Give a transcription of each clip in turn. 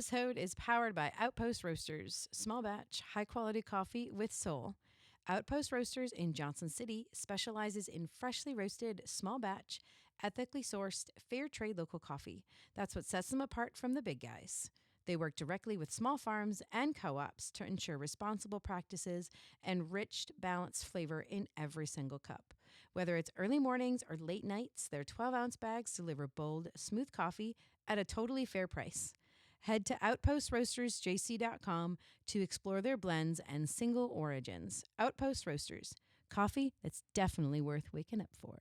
episode is powered by Outpost Roasters, small batch, high quality coffee with soul. Outpost Roasters in Johnson City specializes in freshly roasted, small batch, ethically sourced, fair trade local coffee. That's what sets them apart from the big guys. They work directly with small farms and co-ops to ensure responsible practices and rich, balanced flavor in every single cup. Whether it's early mornings or late nights, their 12-ounce bags deliver bold, smooth coffee at a totally fair price. Head to outpostroastersjc.com to explore their blends and single origins. Outpost Roasters, coffee that's definitely worth waking up for.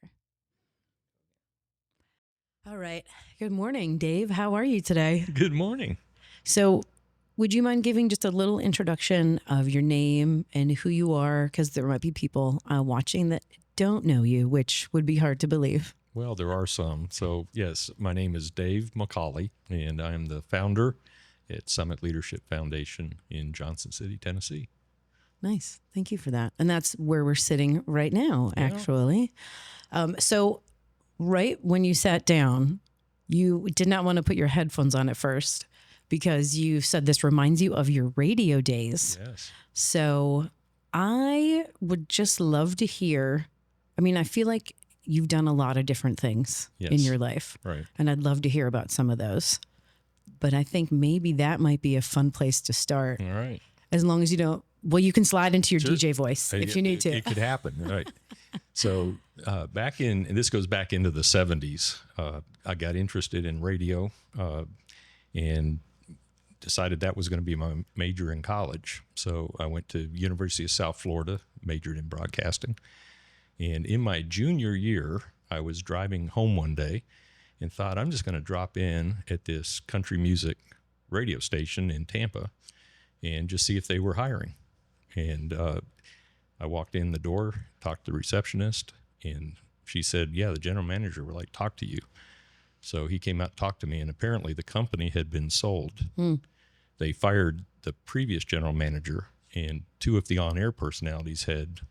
All right. Good morning, Dave. How are you today? Good morning. So, would you mind giving just a little introduction of your name and who you are? Because there might be people watching that don't know you, which would be hard to believe. Well, there are some. So, yes, my name is Dave McAuley, and I am the founder at Summit Leadership Foundation in Johnson City, Tennessee. Nice. Thank you for that. And that's where we're sitting right now, actually. So, right when you sat down, you did not want to put your headphones on at first because you said this reminds you of your radio days. Yes. So, I would just love to hear. I mean, I feel like you've done a lot of different things in your life. Right. And I'd love to hear about some of those. But I think maybe that might be a fun place to start. All right. As long as you don't, well, you can slide into your Sure. DJ voice if you need to. It could happen, right. So and this goes back into the 70s, I got interested in radio and decided that was going to be my major in college. So I went to University of South Florida, majored in broadcasting. And in my junior year, I was driving home one day and thought, I'm just going to drop in at this country music radio station in Tampa and just see if they were hiring. And I walked in the door, talked to the receptionist, and she said, yeah, the general manager would like to talk to you. So he came out to talk to me, and apparently the company had been sold. They fired the previous general manager, and two of the on-air personalities had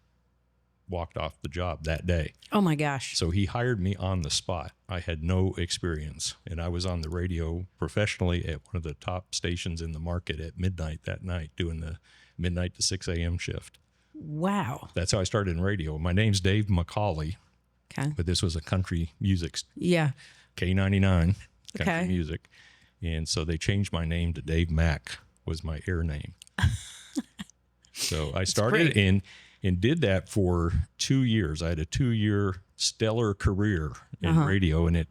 walked off the job that day. Oh my gosh. So he hired me on the spot. I had no experience, and I was on the radio professionally at one of the top stations in the market at midnight that night, doing the midnight to 6 a.m. shift. Wow. That's how I started in radio. My name's Dave McAuley, Okay. but this was a country music, Yeah. K99 country Okay. music. And so they changed my name to Dave Mack, was my air name. So I started and did that for 2 years. I had a 2-year stellar career in radio, and it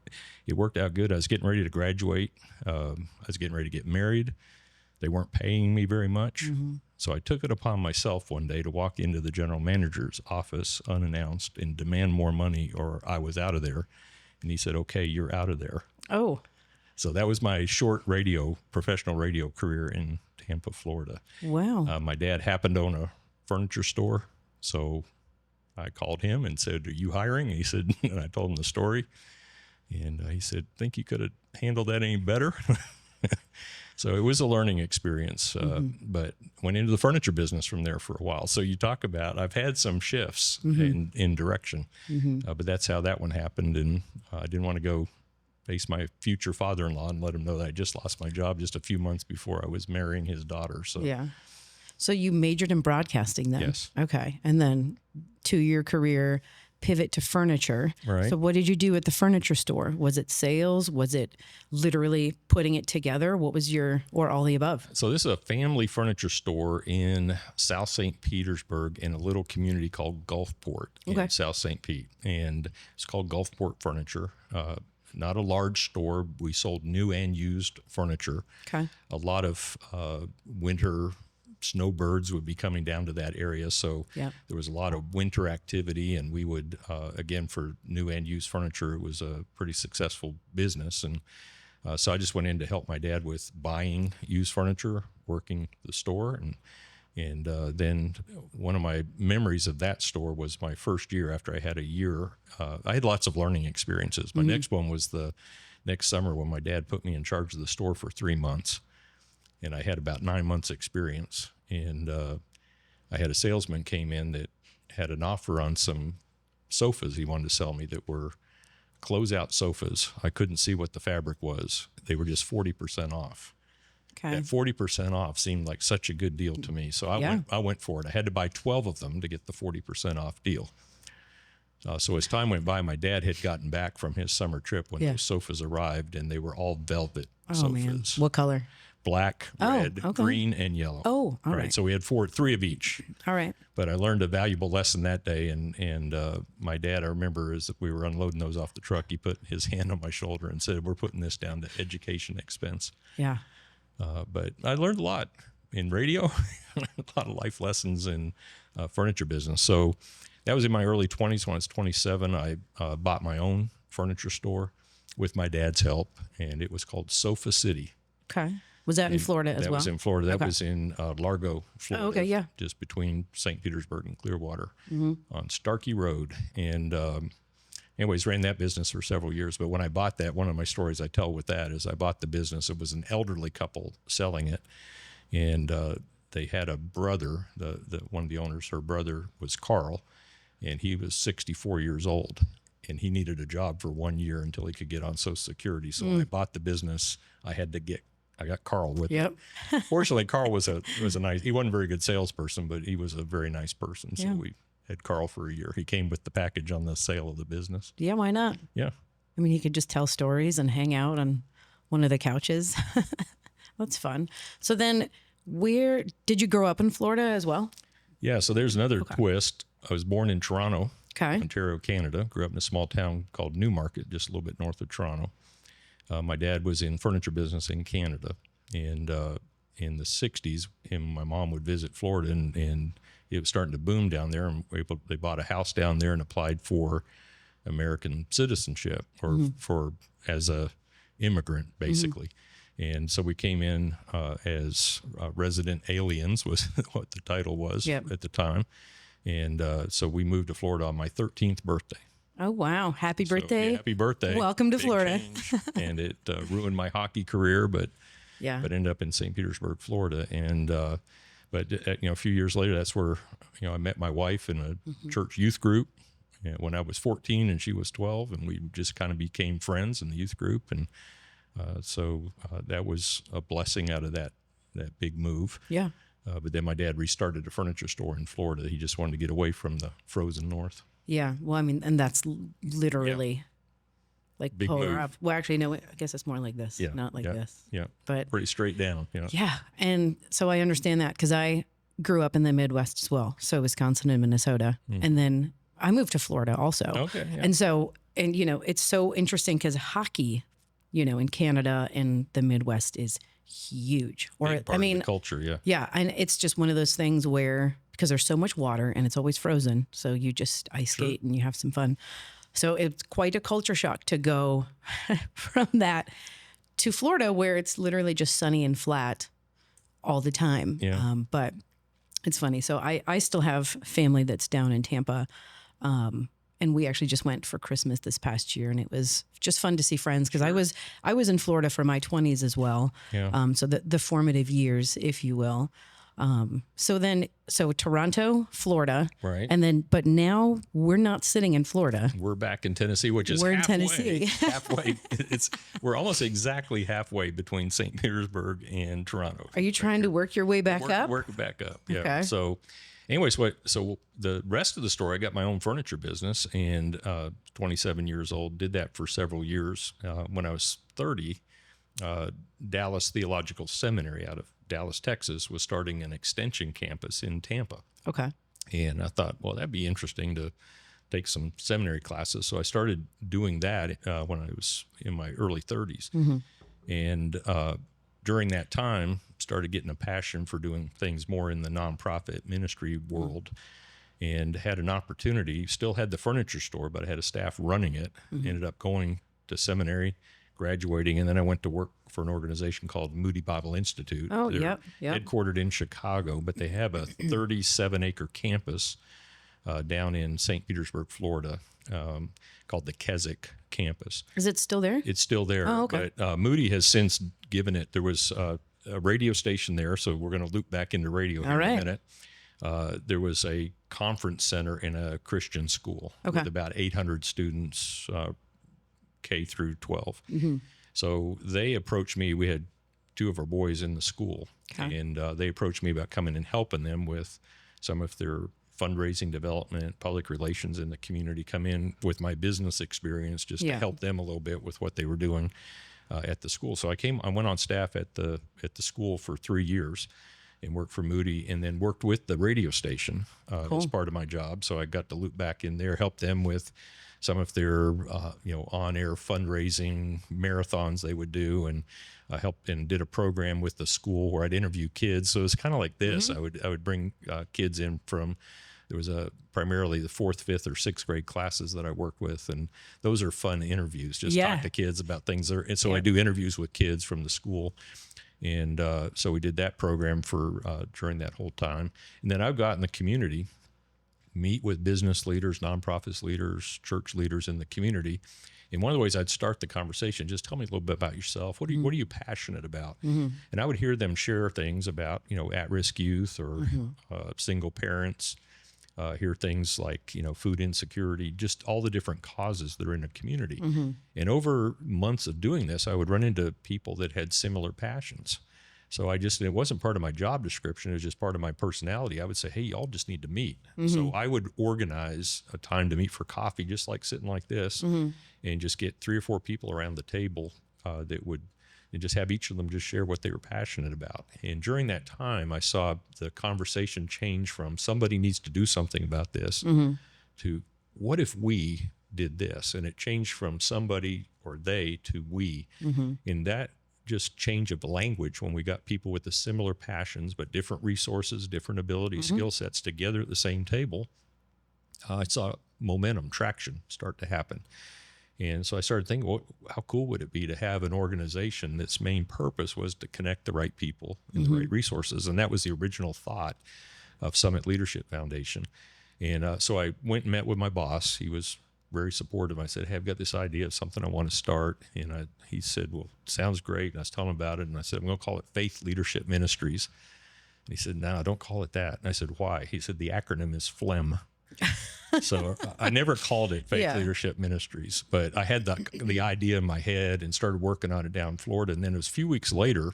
worked out good. I was getting ready to graduate. I was getting ready to get married. They weren't paying me very much. So I took it upon myself one day to walk into the general manager's office unannounced and demand more money, or I was out of there. And he said, okay, you're out of there. Oh, So that was my short professional radio career in Tampa, Florida. wow. My dad happened to own a furniture store. So I called him and said, are you hiring? And he said, and I told him the story. And he said, think you could have handled that any better? So it was a learning experience, but went into the furniture business from there for a while. So you talk about, I've had some shifts in direction, but that's how that one happened. And I didn't want to go face my future father-in-law and let him know that I just lost my job just a few months before I was marrying his daughter. So Yeah. So you majored in broadcasting then? Yes. Okay. And then 2-year career, pivot to furniture. Right. So what did you do at the furniture store? Was it sales? Was it literally putting it together? What was or all the above? So this is a family furniture store in South St. Petersburg in a little community called Gulfport in South St. Pete. And it's called Gulfport Furniture. Not a large store. We sold new and used furniture. Okay. A lot of winter snowbirds would be coming down to that area. So Yep. there was a lot of winter activity, and we would, again, for new and used furniture, it was a pretty successful business. And so I just went in to help my dad with buying used furniture, working the store. And then one of my memories of that store was my first year after I had a year. I had lots of learning experiences. My next one was the next summer when my dad put me in charge of the store for 3 months. And I had about 9 months experience. And I had a salesman came in that had an offer on some sofas he wanted to sell me that were closeout sofas. I couldn't see what the fabric was. They were just 40% off. Okay. That 40% off seemed like such a good deal to me. So I went for it. I had to buy 12 of them to get the 40% off deal. So as time went by, my dad had gotten back from his summer trip when those sofas arrived, and they were all velvet sofas. Man. What color? Black, red, green, and yellow. Oh, all right. So we had three of each. All right. But I learned a valuable lesson that day, and my dad, I remember, as we were unloading those off the truck, he put his hand on my shoulder and said, "We're putting this down to education expense." Yeah. But I learned a lot in radio, a lot of life lessons in furniture business. So that was in my early 20s. When I was 27, I bought my own furniture store with my dad's help, and it was called Sofa City. Okay. Was that in Florida as well? That was in Florida. That was in Largo, Florida. Oh, okay, yeah. Just between St. Petersburg and Clearwater on Starkey Road. And anyways, ran that business for several years. But when I bought that, one of my stories I tell with that is I bought the business. It was an elderly couple selling it. And they had a brother, one of the owners, her brother was Carl, and he was 64 years old. And he needed a job for 1 year until he could get on Social Security. So when I bought the business, I got Carl with me. Fortunately, Carl was a nice, he wasn't a very good salesperson, but he was a very nice person. So we had Carl for a year. He came with the package on the sale of the business. Yeah, why not? Yeah. I mean, he could just tell stories and hang out on one of the couches. That's fun. So then where did you grow up in Florida as well? Yeah, so there's another twist. I was born in Toronto, Okay. Ontario, Canada. Grew up in a small town called Newmarket, just a little bit north of Toronto. My dad was in furniture business in Canada, and in the 60s, him and my mom would visit Florida, and it was starting to boom down there, and they bought a house down there and applied for American citizenship, or for as a immigrant, basically. And so we came in as resident aliens, was what the title was at the time. And so we moved to Florida on my 13th birthday. Oh, wow. Happy birthday. Happy birthday. Welcome to Big Florida. change. And it ruined my hockey career, but ended up in St. Petersburg, Florida. And but a few years later, that's where I met my wife in a church youth group when I was 14 and she was 12, and we just kind of became friends in the youth group. And so that was a blessing out of that big move. Yeah. But then my dad restarted a furniture store in Florida. He just wanted to get away from the frozen north. Yeah. Well, I mean, and that's literally like Big polar move. up. Well, actually, no, I guess it's more like this, not like this. Yeah. But pretty straight down. yeah. And so I understand that because I grew up in the Midwest as well. So Wisconsin and Minnesota. And then I moved to Florida also. Okay. Yeah. And so, it's so interesting because hockey, in Canada and the Midwest is huge. Big part of the culture. Yeah. Yeah. And it's just one of those things where, because there's so much water and it's always frozen, so you just ice skate and you have some fun. So it's quite a culture shock to go from that to Florida, where it's literally just sunny and flat all the time. Yeah. But it's funny. So I still have family that's down in Tampa. And we actually just went for Christmas this past year, and it was just fun to see friends because I was in Florida for my 20s as well. Yeah. So the formative years, if you will. So Toronto, Florida, Right. and but now we're not sitting in Florida. We're back in Tennessee, which is We're in halfway. Tennessee. Halfway. We're almost exactly halfway between St. Petersburg and Toronto. Are you trying to work your way back up? Work it back up. Yeah. Okay. So, anyways, so the rest of the story, I got my own furniture business, and 27 years old, did that for several years. When I was 30, Dallas Theological Seminary out of Dallas, Texas, was starting an extension campus in Tampa. Okay. And I thought, well, that'd be interesting to take some seminary classes. So I started doing that when I was in my early 30s. And during that time, started getting a passion for doing things more in the nonprofit ministry world, and had an opportunity, still had the furniture store, but I had a staff running it. Ended up going to seminary, graduating, and then I went to work for an organization called Moody Bible Institute. Oh, They're yep. headquartered in Chicago, but they have a 37-acre campus down in St. Petersburg, Florida, called the Keswick campus. Is it still there? It's still there. Oh, okay. But Moody has since given it, there was a radio station there, so we're going to loop back into radio here in a minute. There was a conference center in a Christian school with about 800 students, K through 12. So they approached me. We had two of our boys in the school. Okay. And they approached me about coming and helping them with some of their fundraising, development, public relations in the community, come in with my business experience just to help them a little bit with what they were doing at the school. So I went on staff at the school for 3 years and worked for Moody, and then worked with the radio station as part of my job. So I got to loop back in there, help them with some of their on-air fundraising marathons they would do, and helped and did a program with the school where I'd interview kids. So it was kind of like this. I would bring kids in from, there was primarily the 4th, 5th, or 6th grade classes that I worked with, and those are fun interviews. Just talk to kids about things there. And so I do interviews with kids from the school. And so we did that program for during that whole time. And then I've got in the community, meet with business leaders, nonprofits leaders, church leaders in the community. And one of the ways I'd start the conversation, just tell me a little bit about yourself. What are you passionate about? And I would hear them share things about, at-risk youth or single parents, hear things like, food insecurity, just all the different causes that are in a community. And over months of doing this, I would run into people that had similar passions. So it wasn't part of my job description. It was just part of my personality. I would say, hey, y'all just need to meet. So I would organize a time to meet for coffee, just like sitting like this, and just get 3 or 4 people around the table and just have each of them just share what they were passionate about. And during that time, I saw the conversation change from somebody needs to do something about this to what if we did this? And it changed from somebody or they to we. And that just change of language, when we got people with the similar passions but different resources, different abilities, skill sets together at the same table, I saw momentum, traction start to happen. And so I started thinking, well, how cool would it be to have an organization that's main purpose was to connect the right people and the right resources? And that was the original thought of Summit Leadership Foundation. And so I went and met with my boss. He was very supportive. I said, hey, I've got this idea of something I want to start. And he said, well, sounds great. And I was telling him about it. And I said, I'm going to call it Faith Leadership Ministries. And he said, no, don't call it that. And I said, why? He said, the acronym is PHLEM. So I never called it Faith Leadership Ministries, but I had the idea in my head and started working on it down in Florida. And then it was a few weeks later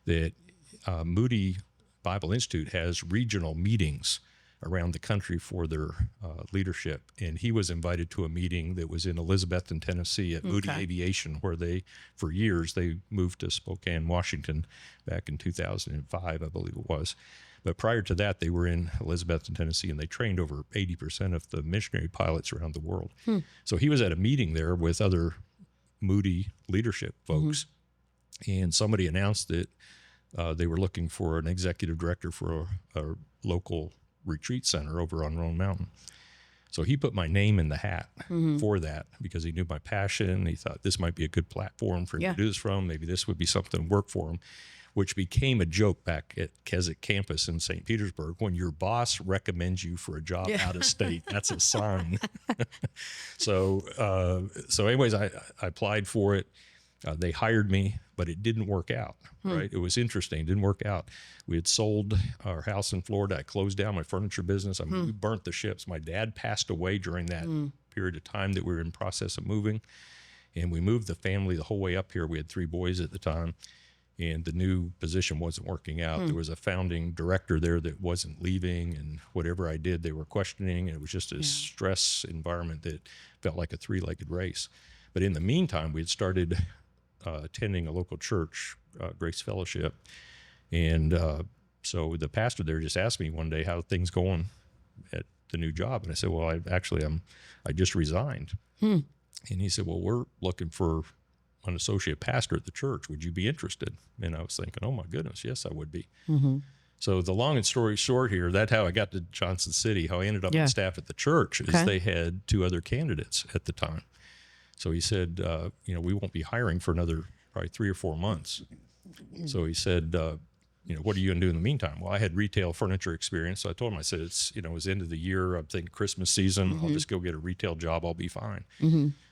that Moody Bible Institute has regional meetings around the country for their leadership. And he was invited to a meeting that was in Elizabethton, Tennessee at Moody Aviation, where for years, they moved to Spokane, Washington back in 2005, I believe it was. But prior to that, they were in Elizabethton, Tennessee, and they trained over 80% of the missionary pilots around the world. So he was at a meeting there with other Moody leadership folks, and somebody announced that they were looking for an executive director for a local retreat center over on Roan Mountain. So he put my name in the hat for that because he knew my passion. He thought this might be a good platform for him to do this from. Maybe this would be something to work for him, which became a joke back at Keswick campus in St. Petersburg. When your boss recommends you for a job out of state, that's a sign. So anyways, I applied for it. They hired me, but it didn't work out, right? It was interesting. It didn't work out. We had sold our house in Florida. I closed down my furniture business. We burnt the ships. My dad passed away during that period of time that we were in process of moving. And we moved the family the whole way up here. We had 3 boys at the time. And the new position wasn't working out. There was a founding director there that wasn't leaving, and whatever I did, they were questioning. And it was just a stress environment that felt like a 3-legged race. But in the meantime, we had started attending a local church, Grace Fellowship. And so the pastor there just asked me one day, how are things going at the new job? And I said, well, I just resigned. And he said, well, we're looking for an associate pastor at the church. Would you be interested? And I was thinking, oh my goodness, yes, I would be. So the long and story short here, that's how I got to Johnson City. How I ended up on staff at the church is they had 2 other candidates at the time. So he said, we won't be hiring for another probably 3 or 4 months. So he said, what are you going to do in the meantime? Well, I had retail furniture experience. So I told him, I said, it's the end of the year. I'm thinking Christmas season. I'll just go get a retail job. I'll be fine.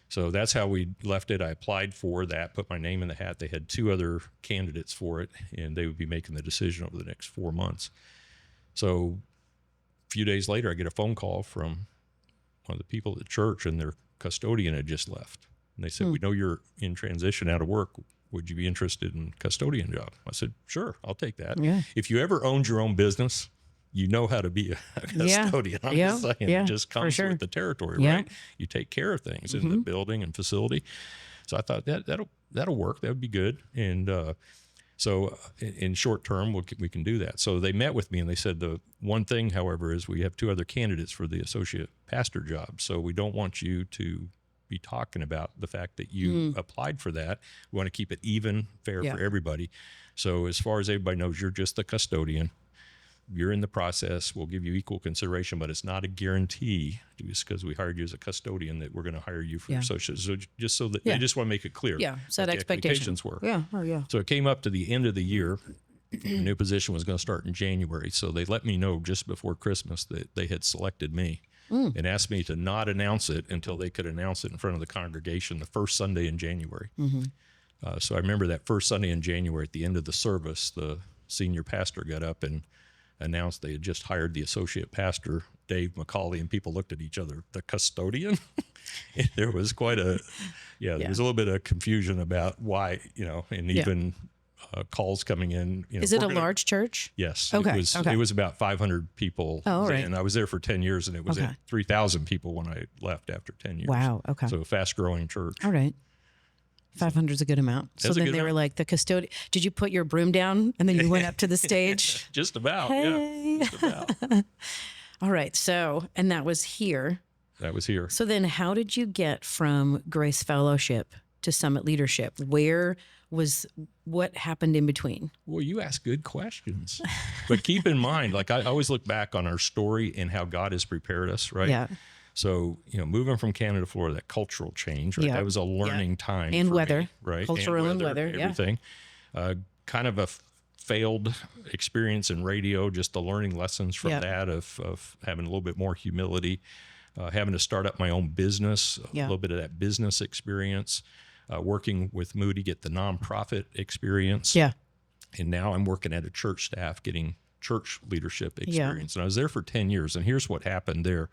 So that's how we left it. I applied for that, put my name in the hat. They had 2 other candidates for it, and they would be making the decision over the next 4 months. So a few days later, I get a phone call from one of the people at the church, and their custodian had just left. And they said, we know you're in transition out of work. would you be interested in custodian job? I said, sure, I'll take that. Yeah. If you ever owned your own business, you know how to be a custodian. I'm just saying, it just comes with the territory, right? You take care of things in the building and facility. So I thought that'll work. That would be good. And so in short term, we can do that. So they met with me and they said the one thing, however, is we have 2 other candidates for the associate pastor job. So we don't want you to be talking about the fact that you applied for that. We want to keep it even, fair for everybody. So as far as everybody knows, you're just the custodian. You're in the process. We'll give you equal consideration, but it's not a guarantee just because we hired you as a custodian that we're going to hire you for your associate. So just so that I just want to make it clear. Yeah. Set what expectations were. Yeah. Oh, yeah. So it came up to the end of the year. The new position was going to start in January. So they let me know just before Christmas that they had selected me and asked me to not announce it until they could announce it in front of the congregation the first Sunday in January. So I remember that first Sunday in January at the end of the service, the senior pastor got up and announced they had just hired the associate pastor, Dave McAuley, and people looked at each other, the custodian? There was quite there was a little bit of confusion about why, and even calls coming in. Is it a large church? Yes. Okay. It was about 500 people. Oh, right. And I was there for 10 years, and it was at 3,000 people when I left after 10 years. Wow. Okay. So a fast-growing church. All right. 500 is a good amount. So then they were like, the custodian, did you put your broom down and then you went up to the stage? Just about, hey. Just about. All right. So, and that was here. That was here. So then how did you get from Grace Fellowship to Summit Leadership? What happened in between? Well, you ask good questions. But keep in mind, like I always look back on our story and how God has prepared us, right? Yeah. So, moving from Canada to Florida, that cultural change, right? That was a learning time. And for weather. me, right? Cultural and weather, everything. Kind of a failed experience in radio, just the learning lessons from that of having a little bit more humility, having to start up my own business, a little bit of that business experience, working with Moody, get the nonprofit experience. Yeah. And now I'm working at a church staff, getting church leadership experience. And I was there for 10 years. And here's what happened there.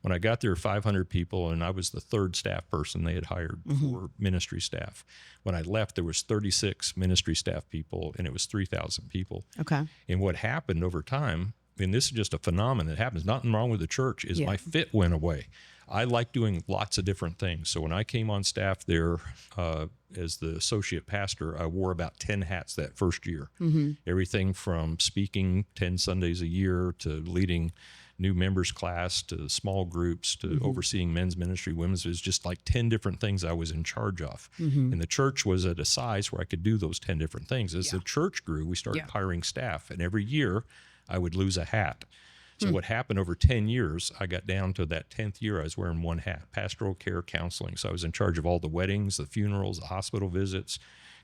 When I got there, 500 people, and I was the 3rd staff person they had hired for ministry staff. When I left, there was 36 ministry staff people, and it was 3,000 people. Okay. And what happened over time, and this is just a phenomenon that happens, nothing wrong with the church, is my fit went away. I like doing lots of different things. So when I came on staff there as the associate pastor, I wore about 10 hats that first year. Everything from speaking 10 Sundays a year to leading new members class to small groups to overseeing men's ministry, women's. It was just like 10 different things I was in charge of. And the church was at a size where I could do those 10 different things. As the church grew, we started hiring staff. And every year I would lose a hat. So what happened over 10 years, I got down to that 10th year, I was wearing one hat, pastoral care counseling. So I was in charge of all the weddings, the funerals, the hospital visits,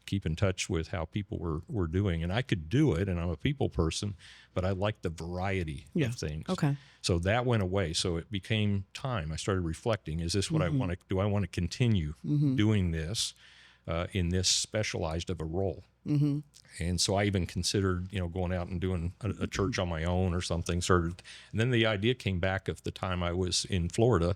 keep in touch with how people were doing. And I could do it, and I'm a people person, but I like the variety of things. Okay. So that went away. So it became time. I started reflecting, is this what I want to, do I want to continue doing this in this specialized of a role? And so I even considered, going out and doing a church on my own or something. And then the idea came back of the time I was in Florida,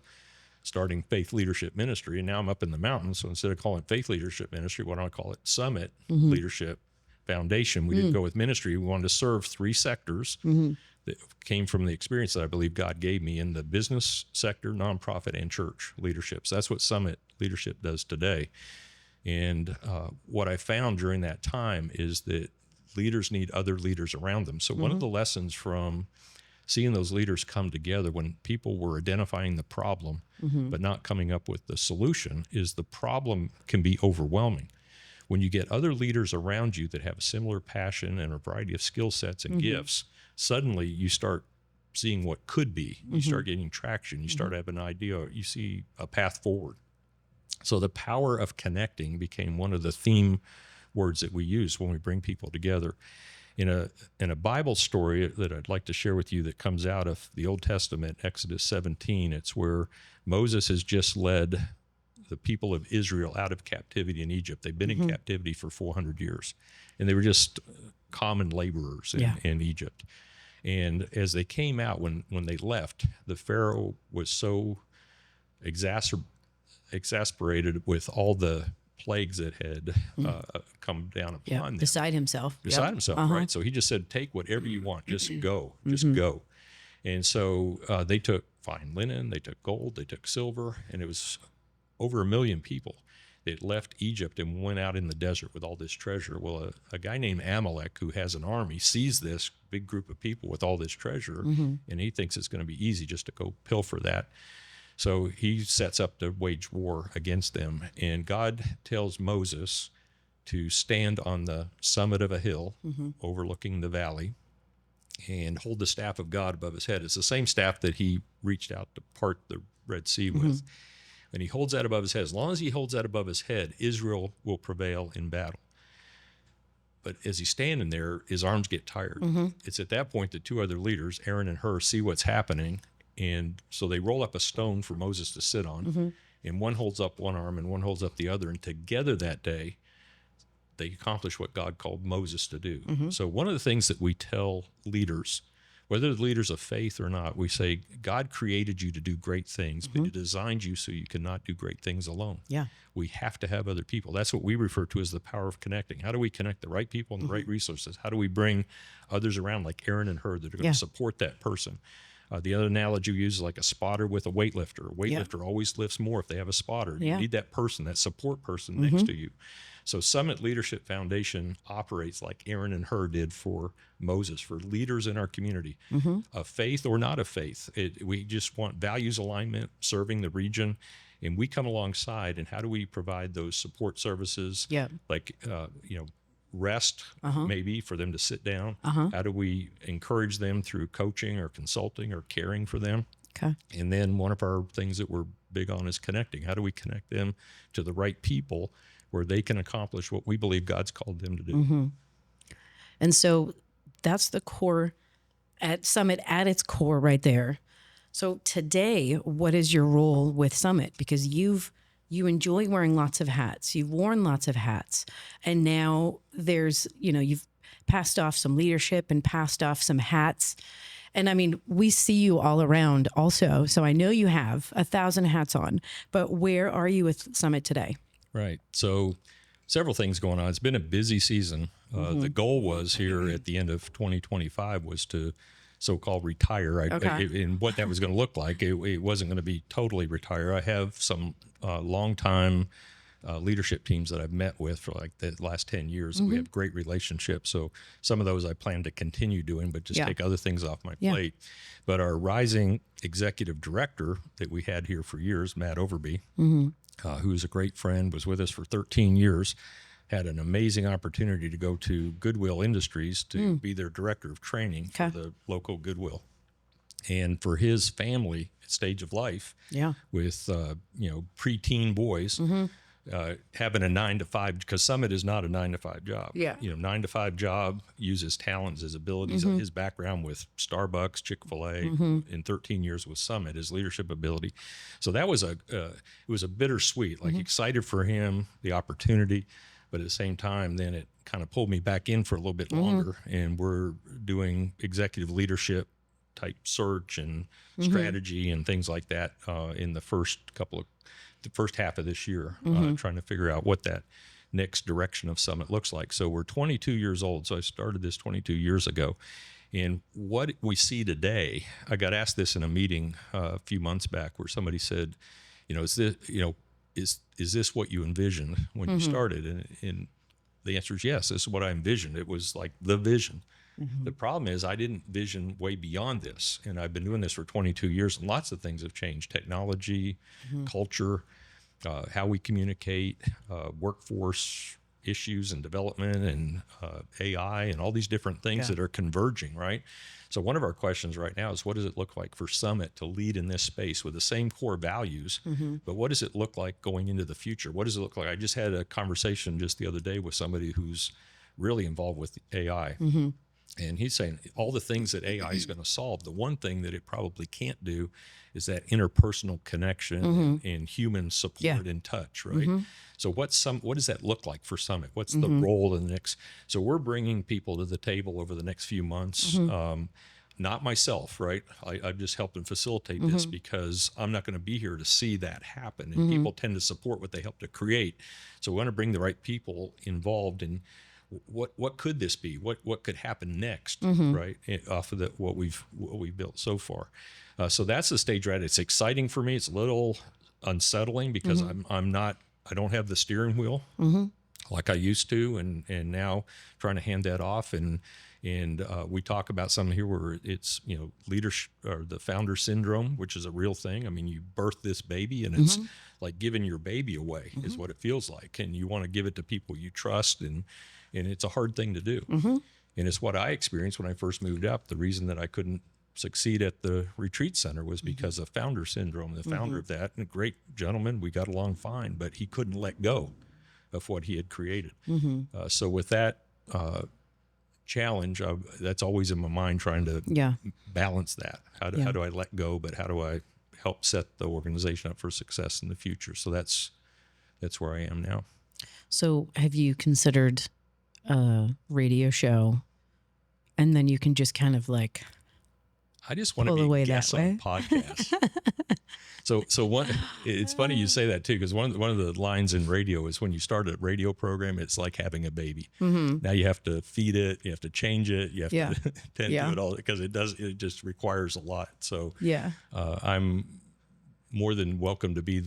starting Faith Leadership Ministry, and now I'm up in the mountains. So instead of calling it Faith Leadership Ministry, why don't I call it Summit Leadership Foundation? We didn't go with ministry. We wanted to serve 3 sectors that came from the experience that I believe God gave me in the business sector, nonprofit, and church leadership. So that's what Summit Leadership does today. And what I found during that time is that leaders need other leaders around them. So one of the lessons from seeing those leaders come together when people were identifying the problem but not coming up with the solution is the problem can be overwhelming. When you get other leaders around you that have a similar passion and a variety of skill sets and gifts, suddenly you start seeing what could be. You start getting traction. You start having an idea. You see a path forward. So the power of connecting became one of the theme words that we use when we bring people together. In a Bible story that I'd like to share with you that comes out of the Old Testament, Exodus 17, it's where Moses has just led the people of Israel out of captivity in Egypt. They've been in captivity for 400 years, and they were just common laborers in Egypt. And as they came out, when they left, the Pharaoh was so exasperated with all the plagues that had come down upon them. Beside himself. Right? So he just said, take whatever you want, just go, just go. And so they took fine linen, they took gold, they took silver, and it was over 1 million people that left Egypt and went out in the desert with all this treasure. Well, a guy named Amalek, who has an army, sees this big group of people with all this treasure, and he thinks it's going to be easy just to go pilfer that. So he sets up to wage war against them, and God tells Moses to stand on the summit of a hill overlooking the valley and hold the staff of God above his head. It's the same staff that he reached out to part the Red Sea with. And he holds that above his head. As long as he holds that above his head, Israel will prevail in battle. But as he's standing there, his arms get tired. It's at that point that two other leaders, Aaron and Hur, see what's happening. And so they roll up a stone for Moses to sit on. And one holds up one arm and one holds up the other. And together that day, they accomplish what God called Moses to do. So one of the things that we tell leaders, whether they're leaders of faith or not, we say, God created you to do great things, but he designed you so you cannot do great things alone. We have to have other people. That's what we refer to as the power of connecting. How do we connect the right people and the right resources? How do we bring others around like Aaron and Hur that are going to support that person? The other analogy we use is like a spotter with a weightlifter. A weightlifter always lifts more if they have a spotter. You need that person, that support person next to you. So Summit Leadership Foundation operates like Aaron and Hur did for Moses, for leaders in our community, of faith or not of faith. We just want values alignment, serving the region, and we come alongside. And how do we provide those support services? Like rest, maybe for them to sit down. How do we encourage them through coaching or consulting or caring for them? And then one of our things that we're big on is connecting. How do we connect them to the right people where they can accomplish what we believe God's called them to do? And so that's the core at Summit, at its core right there. So today, what is your role with Summit? Because you enjoy wearing lots of hats. You've worn lots of hats. And now there's, you've passed off some leadership and passed off some hats. And I mean, we see you all around also. So I know you have 1,000 hats on, but where are you with Summit today? Right. So several things going on. It's been a busy season. The goal was here at the end of 2025 was to so-called retire. And what that was going to look like, it wasn't going to be totally retire. I have some long-time leadership teams that I've met with for like the last 10 years. We have great relationships. So some of those I plan to continue doing, but just take other things off my plate. But our rising executive director that we had here for years, Matt Overby, who's a great friend, was with us for 13 years, had an amazing opportunity to go to Goodwill Industries to be their director of training for the local Goodwill. And for his family stage of life, with preteen boys, having a 9-to-5, because Summit is not a 9-to-5 job. 9-to-5 job, uses talents, his abilities, his background with Starbucks, Chick-fil-A, in 13 years with Summit, his leadership ability. So that was it was a bittersweet, excited for him, the opportunity, but at the same time, then it kind of pulled me back in for a little bit longer, and we're doing executive leadership type search and strategy and things like that in the first half of this year, trying to figure out what that next direction of Summit looks like. So we're 22 years old. So I started this 22 years ago. And what we see today, I got asked this in a meeting a few months back where somebody said, is this what you envisioned when you started? And the answer is yes, this is what I envisioned. It was like the vision. The problem is I didn't vision way beyond this. And I've been doing this for 22 years, and lots of things have changed. Technology, culture, how we communicate, workforce issues and development, and AI, and all these different things that are converging, right? So one of our questions right now is, what does it look like for Summit to lead in this space with the same core values, but what does it look like going into the future? What does it look like? I just had a conversation just the other day with somebody who's really involved with AI. And he's saying all the things that AI is going to solve, the one thing that it probably can't do is that interpersonal connection and human support and touch, right? So what does that look like for Summit? What's the role in the next? So we're bringing people to the table over the next few months. not myself, right? I've just helped them facilitate this because I'm not going to be here to see that happen. And people tend to support what they help to create. So we want to bring the right people involved in what could this be? What could happen next, right? Off of what we've built so far. So that's the stage we're at. It's exciting for me. It's a little unsettling because I don't have the steering wheel like I used to, and now trying to hand that off. And we talk about something here where it's, leadership or the founder syndrome, which is a real thing. I mean, you birth this baby and it's like giving your baby away is what it feels like. And you want to give it to people you trust, and it's a hard thing to do. And it's what I experienced when I first moved up. The reason that I couldn't succeed at the retreat center was because of founder syndrome. The founder of that, and a great gentleman, we got along fine, but he couldn't let go of what he had created. So with that challenge, that's always in my mind, trying to balance that. How do I let go, but how do I help set the organization up for success in the future? So that's where I am now. So have you considered a radio show, and then you can just kind of like I just want to be a guest on podcasts. So one, it's funny you say that too, because one of the lines in radio is when you start a radio program, it's like having a baby. Now you have to feed it, you have to change it, you have to tend to it all, because it just requires a lot. So I'm more than welcome to be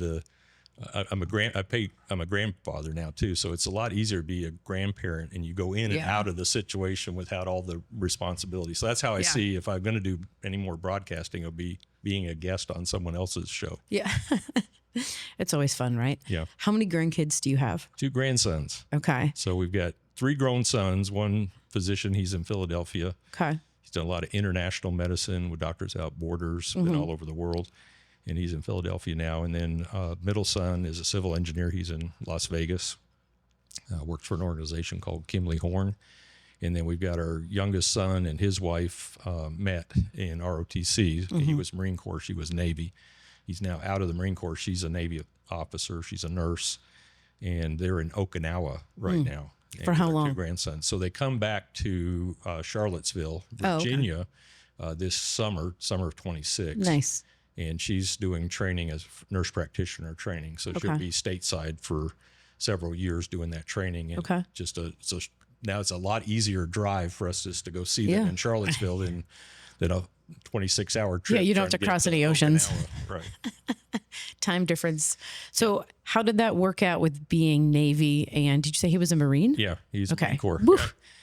I'm a grandfather now too, so it's a lot easier to be a grandparent, and you go in and out of the situation without all the responsibility. So that's how I see, if I'm going to do any more broadcasting, it'll be being a guest on someone else's show. Yeah. It's always fun, right? Yeah. How many grandkids do you have? 2 grandsons. Okay. So we've got 3 grown sons, one physician, he's in Philadelphia. Okay. He's done a lot of international medicine with Doctors Without Borders, been all over the world. And he's in Philadelphia now. And then middle son is a civil engineer. He's in Las Vegas, works for an organization called Kimley Horn. And then we've got our youngest son and his wife met in ROTC. He was Marine Corps. She was Navy. He's now out of the Marine Corps. She's a Navy officer. She's a nurse. And they're in Okinawa right now. For how long? 2 grandsons. So they come back to Charlottesville, Virginia, this summer of 26. Nice. And she's doing training as nurse practitioner training. So she'll be stateside for several years doing that training. And so now it's a lot easier drive for us just to go see them in Charlottesville than a 26-hour trip. Yeah, you don't have to cross any oceans. Right. Time difference. So how did that work out with being Navy? And did you say he was a Marine? Yeah, he's a Marine Corps. Yeah.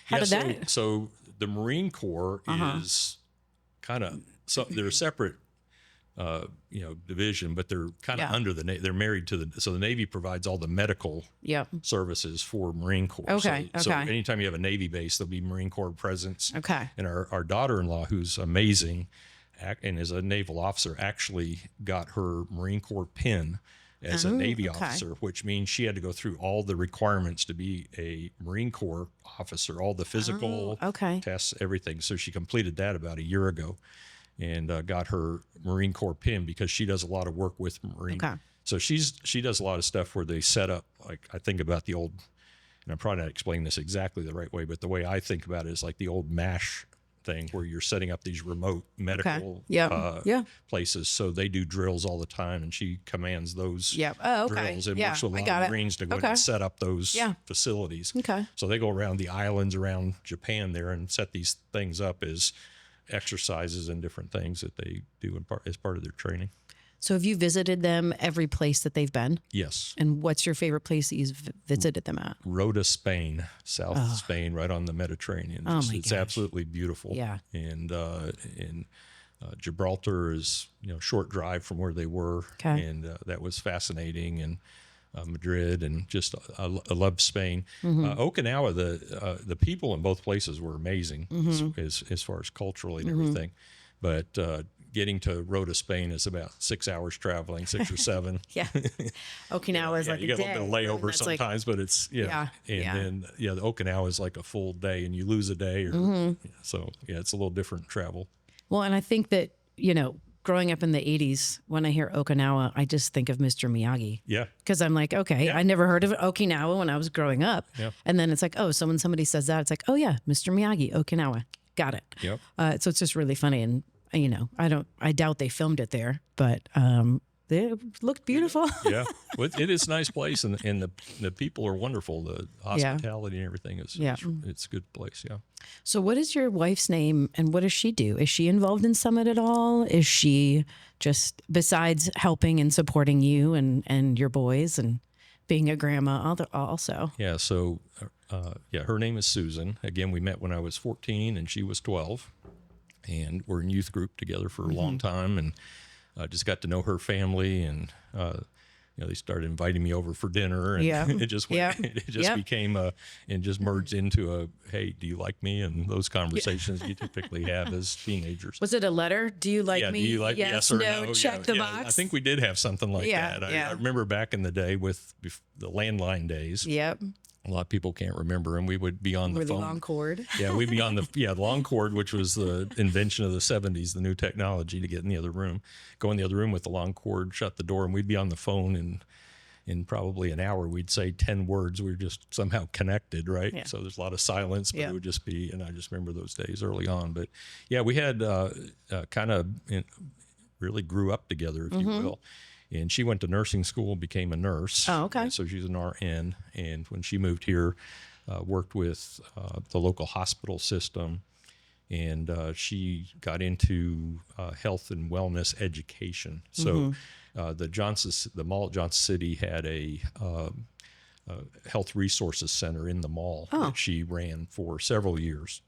How did that? So the Marine Corps is kind of, they're separate division, but they're kind of under the Navy. They're married to so the Navy provides all the medical services for Marine Corps. Okay. So anytime you have a Navy base, there'll be Marine Corps presence. Okay. And our daughter-in-law, who's amazing and is a naval officer, actually got her Marine Corps pin as a Navy officer, which means she had to go through all the requirements to be a Marine Corps officer, all the physical tests, everything. So she completed that about a year ago. And got her Marine Corps pin because she does a lot of work with Marine. Okay. So she does a lot of stuff where they set up, like I think about the old, and I'm probably not explaining this exactly the right way, but the way I think about it is like the old MASH thing where you're setting up these remote medical places. So they do drills all the time, and she commands those drills and works with a lot of Marines to go in and set up those facilities. Okay. So they go around the islands around Japan there and set these things up as exercises and different things that they do as part of their training. So have you visited them every place that they've been? Yes. And what's your favorite place that you've visited them at? Rota, Spain, south of Spain, right on the Mediterranean. It's absolutely beautiful. Yeah. And Gibraltar is short drive from where they were, and that was fascinating. And Madrid, and just I love Spain. Okinawa, the people in both places were amazing as far as culturally and everything. But getting to Rota, Spain is about 6 hours traveling, 6 or 7. Okinawa is like you a get a little bit of layover sometimes, but it's then the Okinawa is like a full day, and you lose a day, or so it's a little different travel. Well, and I think that growing up in the 80s, when I hear Okinawa, I just think of Mr. Miyagi. Yeah. Because I'm like, I never heard of Okinawa when I was growing up. Yeah. And then it's like, somebody says that. It's like, oh, yeah, Mr. Miyagi, Okinawa. got it. Yep. So it's just really funny, and I doubt they filmed it there, but it looked beautiful. Yeah, well, it is a nice place, and the people are wonderful. The hospitality and everything it's a good place. Yeah. So what is your wife's name, and what does she do? Is she involved in Summit at all? Is she just, besides helping and supporting you and your boys and being a grandma also? Yeah. So, her name is Susan. Again, we met when I was 14 and she was 12, and we're in youth group together for a long time, and just got to know her family, and they started inviting me over for dinner, and it just became and just merged into a, hey, do you like me? And those conversations you typically have as teenagers. Was it a letter? Do you like me? Do you like yes or no? Check the box. I think we did have something like that. I remember back in the day with the landline days. Yep. A lot of people can't remember, and we would be on the phone. The long cord. Yeah, we'd be on the long cord, which was the invention of the 70s, the new technology to get in the other room. Go in the other room with the long cord, shut the door, and we'd be on the phone, and in probably an hour, we'd say 10 words. We were just somehow connected, right? Yeah. So there's a lot of silence, but it would just be, and I just remember those days early on. But yeah, we had kind of really grew up together, if you will. And she went to nursing school, became a nurse. Oh, okay. And so she's an RN. And when she moved here, worked with the local hospital system. And she got into health and wellness education. So the mall at Johnson City had a health resources center in the mall that she ran for several years.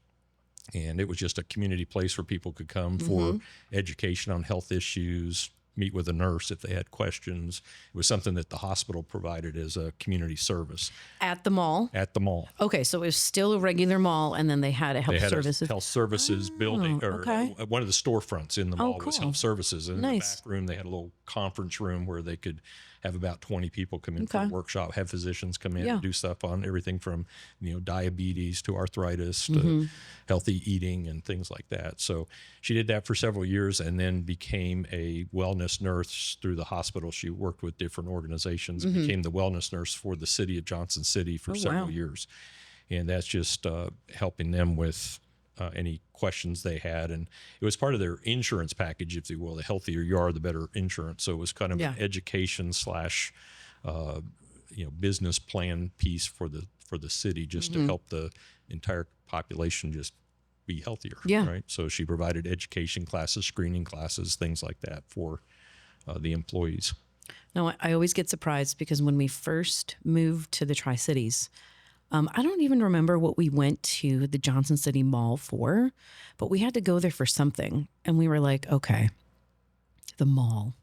And it was just a community place where people could come for education on health issues, meet with a nurse if they had questions. It was something that the hospital provided as a community service. At the mall? At the mall. Okay, so it was still a regular mall, and then they had a health services. Health services building, or one of the storefronts in the mall was health services. And in the back room, they had a little conference room where they could have about 20 people come in for a workshop, have physicians come in and do stuff on everything from, diabetes to arthritis to healthy eating and things like that. So she did that for several years, and then became a wellness nurse through the hospital. She worked with different organizations, became the wellness nurse for the city of Johnson City for several years. And that's just helping them with any questions they had. And it was part of their insurance package, if you will. The healthier you are, the better insurance. So it was kind of an education / business plan piece for the city, just to help the entire population just be healthier. Yeah. Right. So she provided education classes, screening classes, things like that for the employees. No, I always get surprised because when we first moved to the Tri-Cities, I don't even remember what we went to the Johnson City Mall for, but we had to go there for something. And we were like, okay, the mall.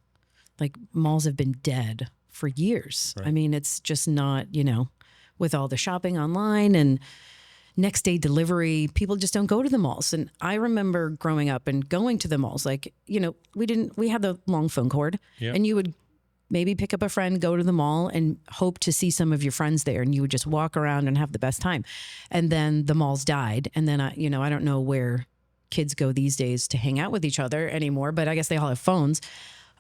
Like, malls have been dead for years. Right. I mean, it's just not, with all the shopping online and next day delivery, people just don't go to the malls. And I remember growing up and going to the malls, like, we had the long phone cord, and you would maybe pick up a friend, go to the mall, and hope to see some of your friends there. And you would just walk around and have the best time. And then the malls died. And then, I don't know where kids go these days to hang out with each other anymore, but I guess they all have phones.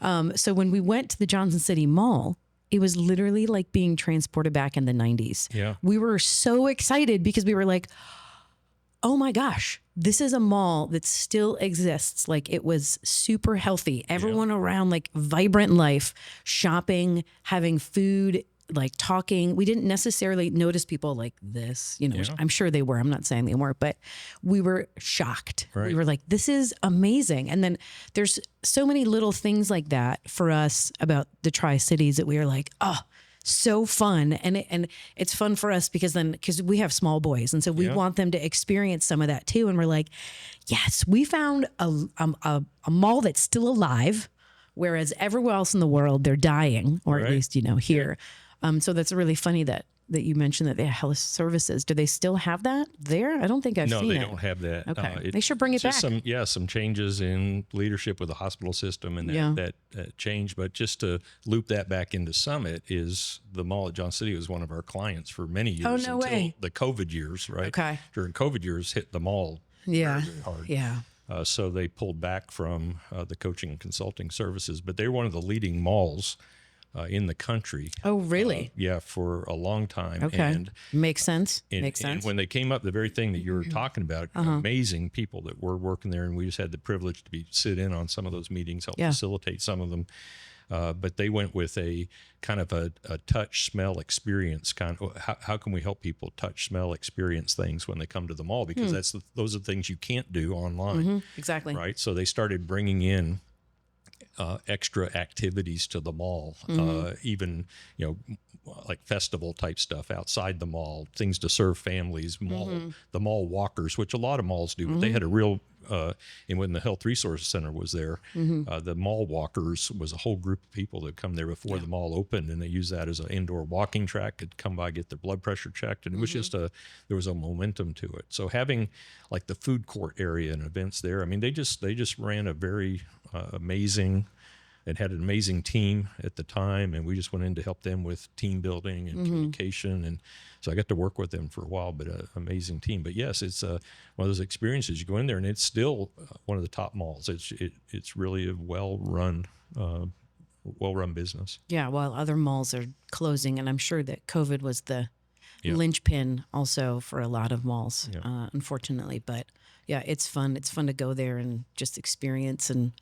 So when we went to the Johnson City Mall, it was literally like being transported back in the 90s. Yeah. We were so excited because we were like, oh my gosh, this is a mall that still exists. Like, it was super healthy. Everyone around, like, vibrant life, shopping, having food, like, talking. We didn't necessarily notice people like this, I'm sure they were. I'm not saying they weren't, but we were shocked. Right. We were like, this is amazing. And then there's so many little things like that for us about the Tri-Cities that we are like, oh, so fun. And it's fun for us because we have small boys. And so we want them to experience some of that too. And we're like, yes, we found a mall that's still alive, whereas everywhere else in the world, they're dying, or at least, here. So that's really funny that you mentioned that they have health services. Do they still have that there? I don't think I've seen it. No, they don't have that. Okay. They should bring it back. Some changes in leadership with the hospital system and that change. But just to loop that back into Summit, is the mall at Johnson City was one of our clients for many years. Oh, no way. The COVID years, right? Okay. During COVID years, hit the mall very hard. Yeah. So they pulled back from the coaching and consulting services. But they were one of the leading malls in the country. Oh, really? Yeah, for a long time. Okay. And Makes sense. Makes and sense. when they came up, the very thing that you were talking about, amazing people that were working there, and we just had the privilege to sit in on some of those meetings, help facilitate some of them. But they went with a kind of a touch, smell, experience kind of. How can we help people touch, smell, experience things when they come to the mall? Because those are the things you can't do online. Exactly. Right. So they started bringing in extra activities to the mall, even, like festival type stuff outside the mall, things to serve families, the mall walkers, which a lot of malls do, but they had a real, and when the Health Resource Center was there, the mall walkers was a whole group of people that come there before the mall opened, and they use that as an indoor walking track, could come by, get their blood pressure checked. And it was just there was a momentum to it. So having like the food court area and events there, I mean, they just ran a very amazing, and had an amazing team at the time, and we just went in to help them with team building and communication, and so I got to work with them for a while. But an amazing team. But yes, it's one of those experiences. You go in there, and it's still one of the top malls. It's really a well run business. Yeah, while other malls are closing, and I'm sure that COVID was the linchpin also for a lot of malls, unfortunately. But yeah, it's fun. It's fun to go there and just experience, and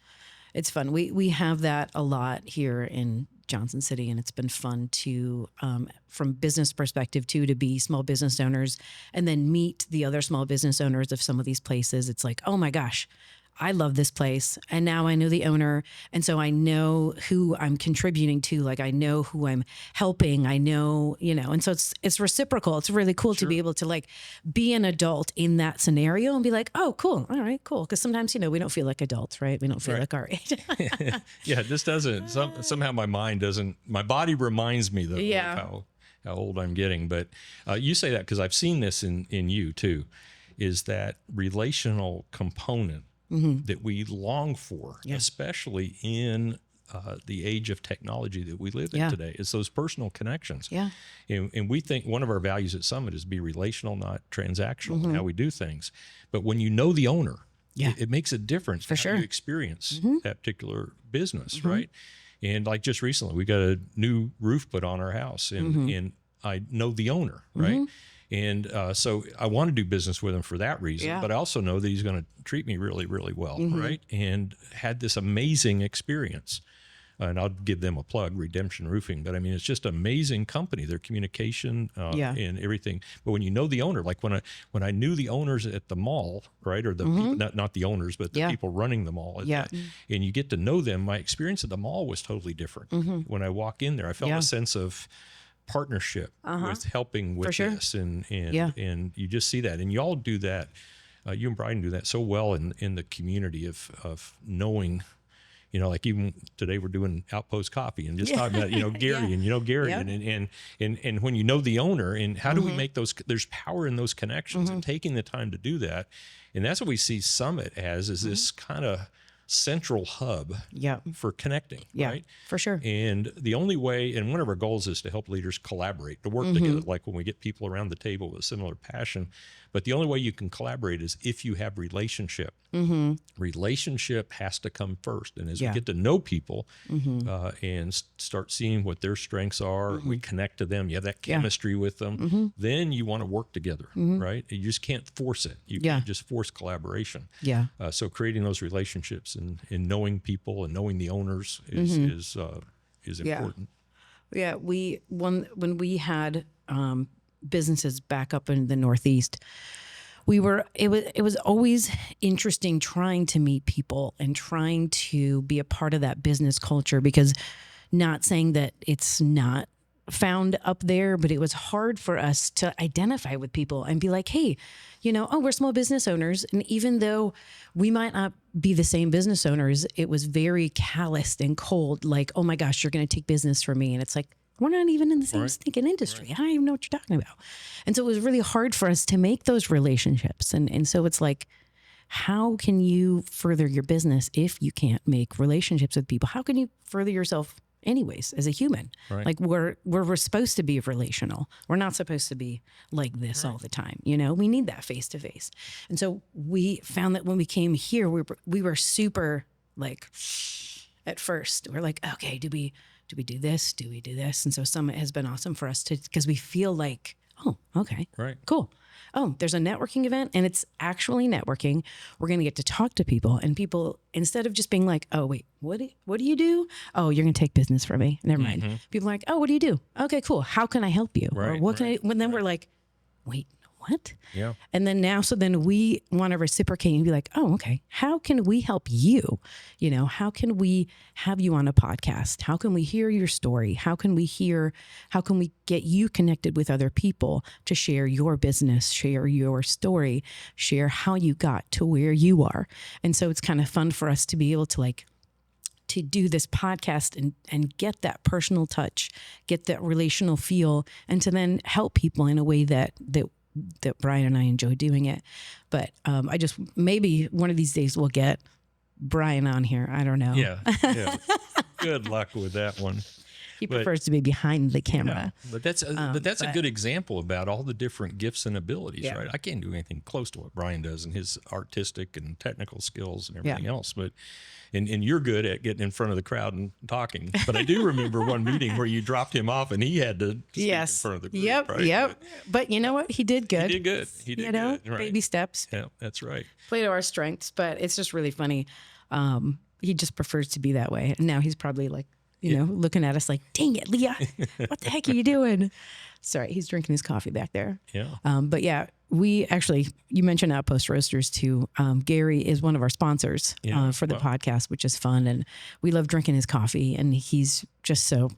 it's fun. We have that a lot here in Johnson City, and it's been fun to, from business perspective too, to be small business owners and then meet the other small business owners of some of these places. It's like, oh my gosh, I love this place. And now I know the owner. And so I know who I'm contributing to. Like I know who I'm helping. I know, and so it's reciprocal. It's really cool to be able to like be an adult in that scenario and be like, oh, cool. All right, cool. Because sometimes, we don't feel like adults, right? We don't feel like our age. Yeah, this doesn't, somehow my mind doesn't, my body reminds me though of how old I'm getting. But you say that because I've seen this in you too, is that relational component that we long for, especially in the age of technology that we live in today, is those personal connections. Yeah. And we think one of our values at Summit is be relational, not transactional, in how we do things. But when you know the owner, it makes a difference for how you experience that particular business, right? And like just recently, we got a new roof put on our house, and I know the owner, right? And so I want to do business with him for that reason, but I also know that he's going to treat me really, really well, right? And had this amazing experience. And I'll give them a plug, Redemption Roofing. But I mean, it's just an amazing company, their communication and everything. But when you know the owner, like when I knew the owners at the mall, right, or the people, not the owners, but the people running the mall, and you get to know them, my experience at the mall was totally different. When I walk in there, I felt a sense of partnership with helping with this, and you just see that, and you all do that. You and Brian do that so well in the community of knowing, like even today we're doing Outpost Coffee and just talking about Gary and Gary and when you know the owner, and how do we make those? There's power in those connections and taking the time to do that, and that's what we see Summit as, is this kind of central hub for connecting, right? For sure. And the only way, and one of our goals is to help leaders collaborate, to work together, like when we get people around the table with similar passion. But the only way you can collaborate is if you have relationship. Relationship has to come first. And as we get to know people and start seeing what their strengths are, we connect to them, you have that chemistry with them, then you want to work together, right? You just can't force it. You can't just force collaboration. So creating those relationships and knowing people and knowing the owners is important. Yeah, when we had businesses back up in the Northeast, it was always interesting trying to meet people and trying to be a part of that business culture, because not saying that it's not found up there, but it was hard for us to identify with people and be like, hey, we're small business owners. And even though we might not be the same business owners, it was very calloused and cold. Like, oh my gosh, you're going to take business from me. And it's like, we're not even in the same stinking industry. I don't even know what you're talking about. And so it was really hard for us to make those relationships. And so it's like, how can you further your business if you can't make relationships with people? How can you further yourself anyways as a human? Like we're supposed to be relational. We're not supposed to be like this all the time. We need that face to face. And so we found that when we came here, we were super like, at first we're like, okay, do we do we do this? Do we do this? And so Summit has been awesome for us because we feel like, oh, okay, Right. cool. Oh, there's a networking event and it's actually networking. We're going to get to talk to people, and people, instead of just being like, oh, wait, what do you do? Oh, you're going to take business from me. Never mind. People are like, oh, what do you do? Okay, cool. How can I help you? Or Right, what can I, when then we're like, wait, what? Yeah. And then then we want to reciprocate and be like, oh, okay, how can we help you? You know, how can we have you on a podcast? How can we hear your story? How can we get you connected with other people to share your business, share your story, share how you got to where you are? And so it's kind of fun for us to be able to to do this podcast and get that personal touch, get that relational feel, and to then help people in a way that Brian and I enjoy doing it. But maybe one of these days we'll get Brian on here. I don't know. Yeah. Good luck with that one. He prefers to be behind the camera. Yeah, but that's a good example about all the different gifts and abilities, right? I can't do anything close to what Brian does and his artistic and technical skills and everything else. But and you're good at getting in front of the crowd and talking. But I do remember one meeting where you dropped him off and he had to speak in front of the group. Right? But you know what? He did good. He did good. Right. Baby steps. Yeah, that's right. Play to our strengths. But it's just really funny. He just prefers to be that way. And now he's probably like, you know, looking at us like, dang it, Leah, what the heck are you doing? Sorry, he's drinking his coffee back there. Yeah. But yeah, you mentioned Outpost Roasters too. Gary is one of our sponsors for the podcast, which is fun. And we love drinking his coffee, and he's just so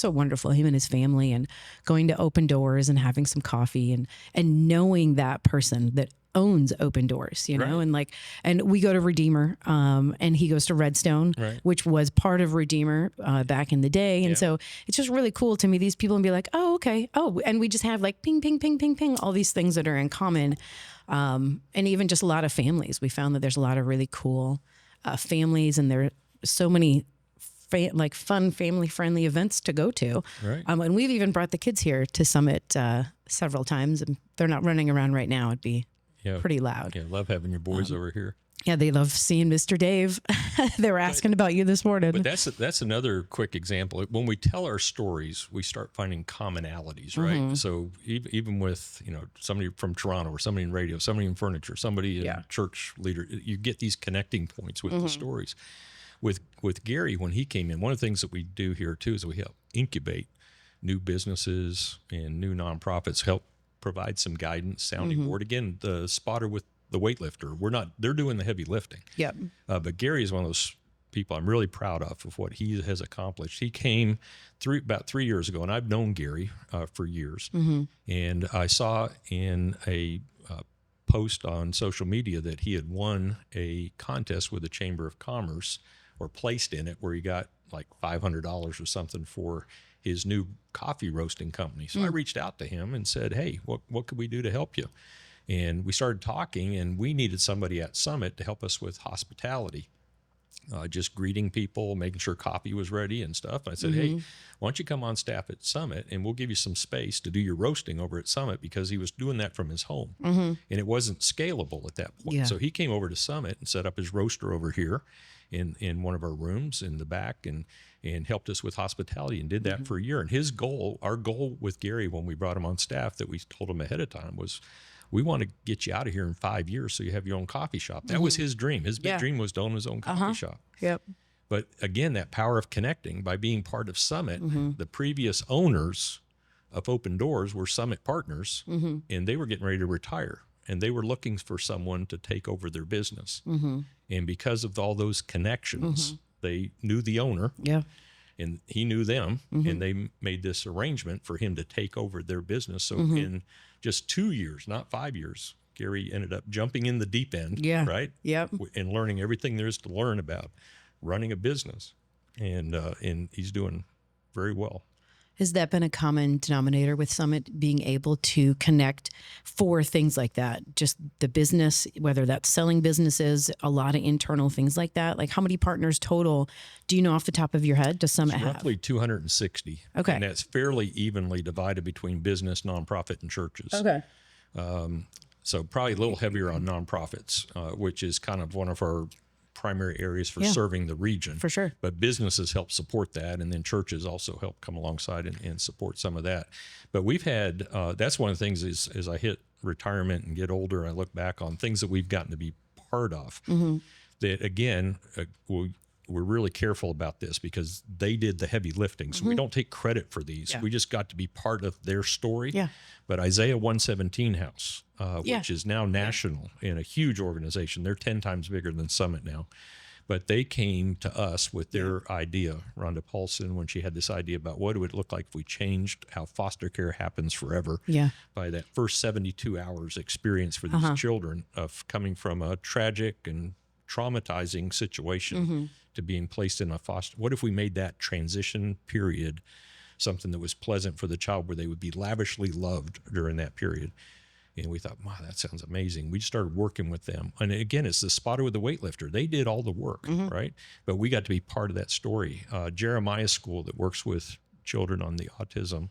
wonderful, him and his family, and going to Open Doors and having some coffee and knowing that person that owns Open Doors, you know, and we go to Redeemer, and he goes to Redstone, which was part of Redeemer back in the day. And so it's just really cool to meet these people and be like, oh, okay. Oh, and we just have like ping, ping, ping, ping, ping, all these things that are in common. And even just a lot of families. We found that there's a lot of really cool families, and there are so many fun family-friendly events to go to. Right. And we've even brought the kids here to Summit several times, and they're not running around right now. It'd be pretty loud. Yeah, love having your boys over here. Yeah, they love seeing Mr. Dave. They were asking about you this morning. But that's another quick example. When we tell our stories, we start finding commonalities, right? So even with somebody from Toronto, or somebody in radio, somebody in furniture, somebody in church leader, you get these connecting points with the stories. With Gary, when he came in, one of the things that we do here too is we help incubate new businesses and new nonprofits, help provide some guidance, sounding board. Again, the spotter with the weightlifter, they're doing the heavy lifting. Yep. But Gary is one of those people I'm really proud of what he has accomplished. He came about 3 years ago, and I've known Gary for years. And I saw in a post on social media that he had won a contest with the Chamber of Commerce, or placed in it, where he got like $500 or something for his new coffee roasting company. So I reached out to him and said, hey, what could we do to help you? And we started talking, and we needed somebody at Summit to help us with hospitality, just greeting people, making sure coffee was ready and stuff. And I said, hey, why don't you come on staff at Summit, and we'll give you some space to do your roasting over at Summit, because he was doing that from his home. And it wasn't scalable at that point. Yeah. So he came over to Summit and set up his roaster over here in one of our rooms in the back, and helped us with hospitality, and did that for a year. And our goal with Gary when we brought him on staff, that we told him ahead of time, was we want to get you out of here in 5 years so you have your own coffee shop. That was his dream. His big dream was to own his own coffee shop. Yep. But again, that power of connecting by being part of Summit, the previous owners of Open Doors were Summit partners, and they were getting ready to retire, and they were looking for someone to take over their business. And because of all those connections, they knew the owner, and he knew them, and they made this arrangement for him to take over their business. So in just 2 years, not 5 years, Gary ended up jumping in the deep end, right? Yep. And learning everything there is to learn about running a business, and he's doing very well. Has that been a common denominator with Summit, being able to connect for things like that? Just the business, whether that's selling businesses, a lot of internal things like that. Like, how many partners total do you know off the top of your head does Summit have? Roughly 260. Okay. And that's fairly evenly divided between business, nonprofit, and churches. Okay. So probably a little heavier on nonprofits, which is kind of one of our primary areas for Yeah. serving the region. For sure. But businesses help support that, and then churches also help come alongside and support some of that. But we've had, that's one of the things is as I hit retirement and get older, I look back on things that we've gotten to be part of. That, again, we're really careful about this because they did the heavy lifting. So we don't take credit for these. Yeah. We just got to be part of their story. Yeah. But Isaiah 117 House, Yeah. which is now national and a huge organization, they're 10 times bigger than Summit now. But they came to us with their idea, Rhonda Paulson, when she had this idea about what it would look like if we changed how foster care happens forever. Yeah. By that first 72 hours experience for these children of coming from a tragic and traumatizing situation to being placed in a foster. What if we made that transition period something that was pleasant for the child, where they would be lavishly loved during that period? And we thought, wow, that sounds amazing. We started working with them. And again, it's the spotter with the weightlifter. They did all the work, right? But we got to be part of that story. Jeremiah School, that works with children on the autism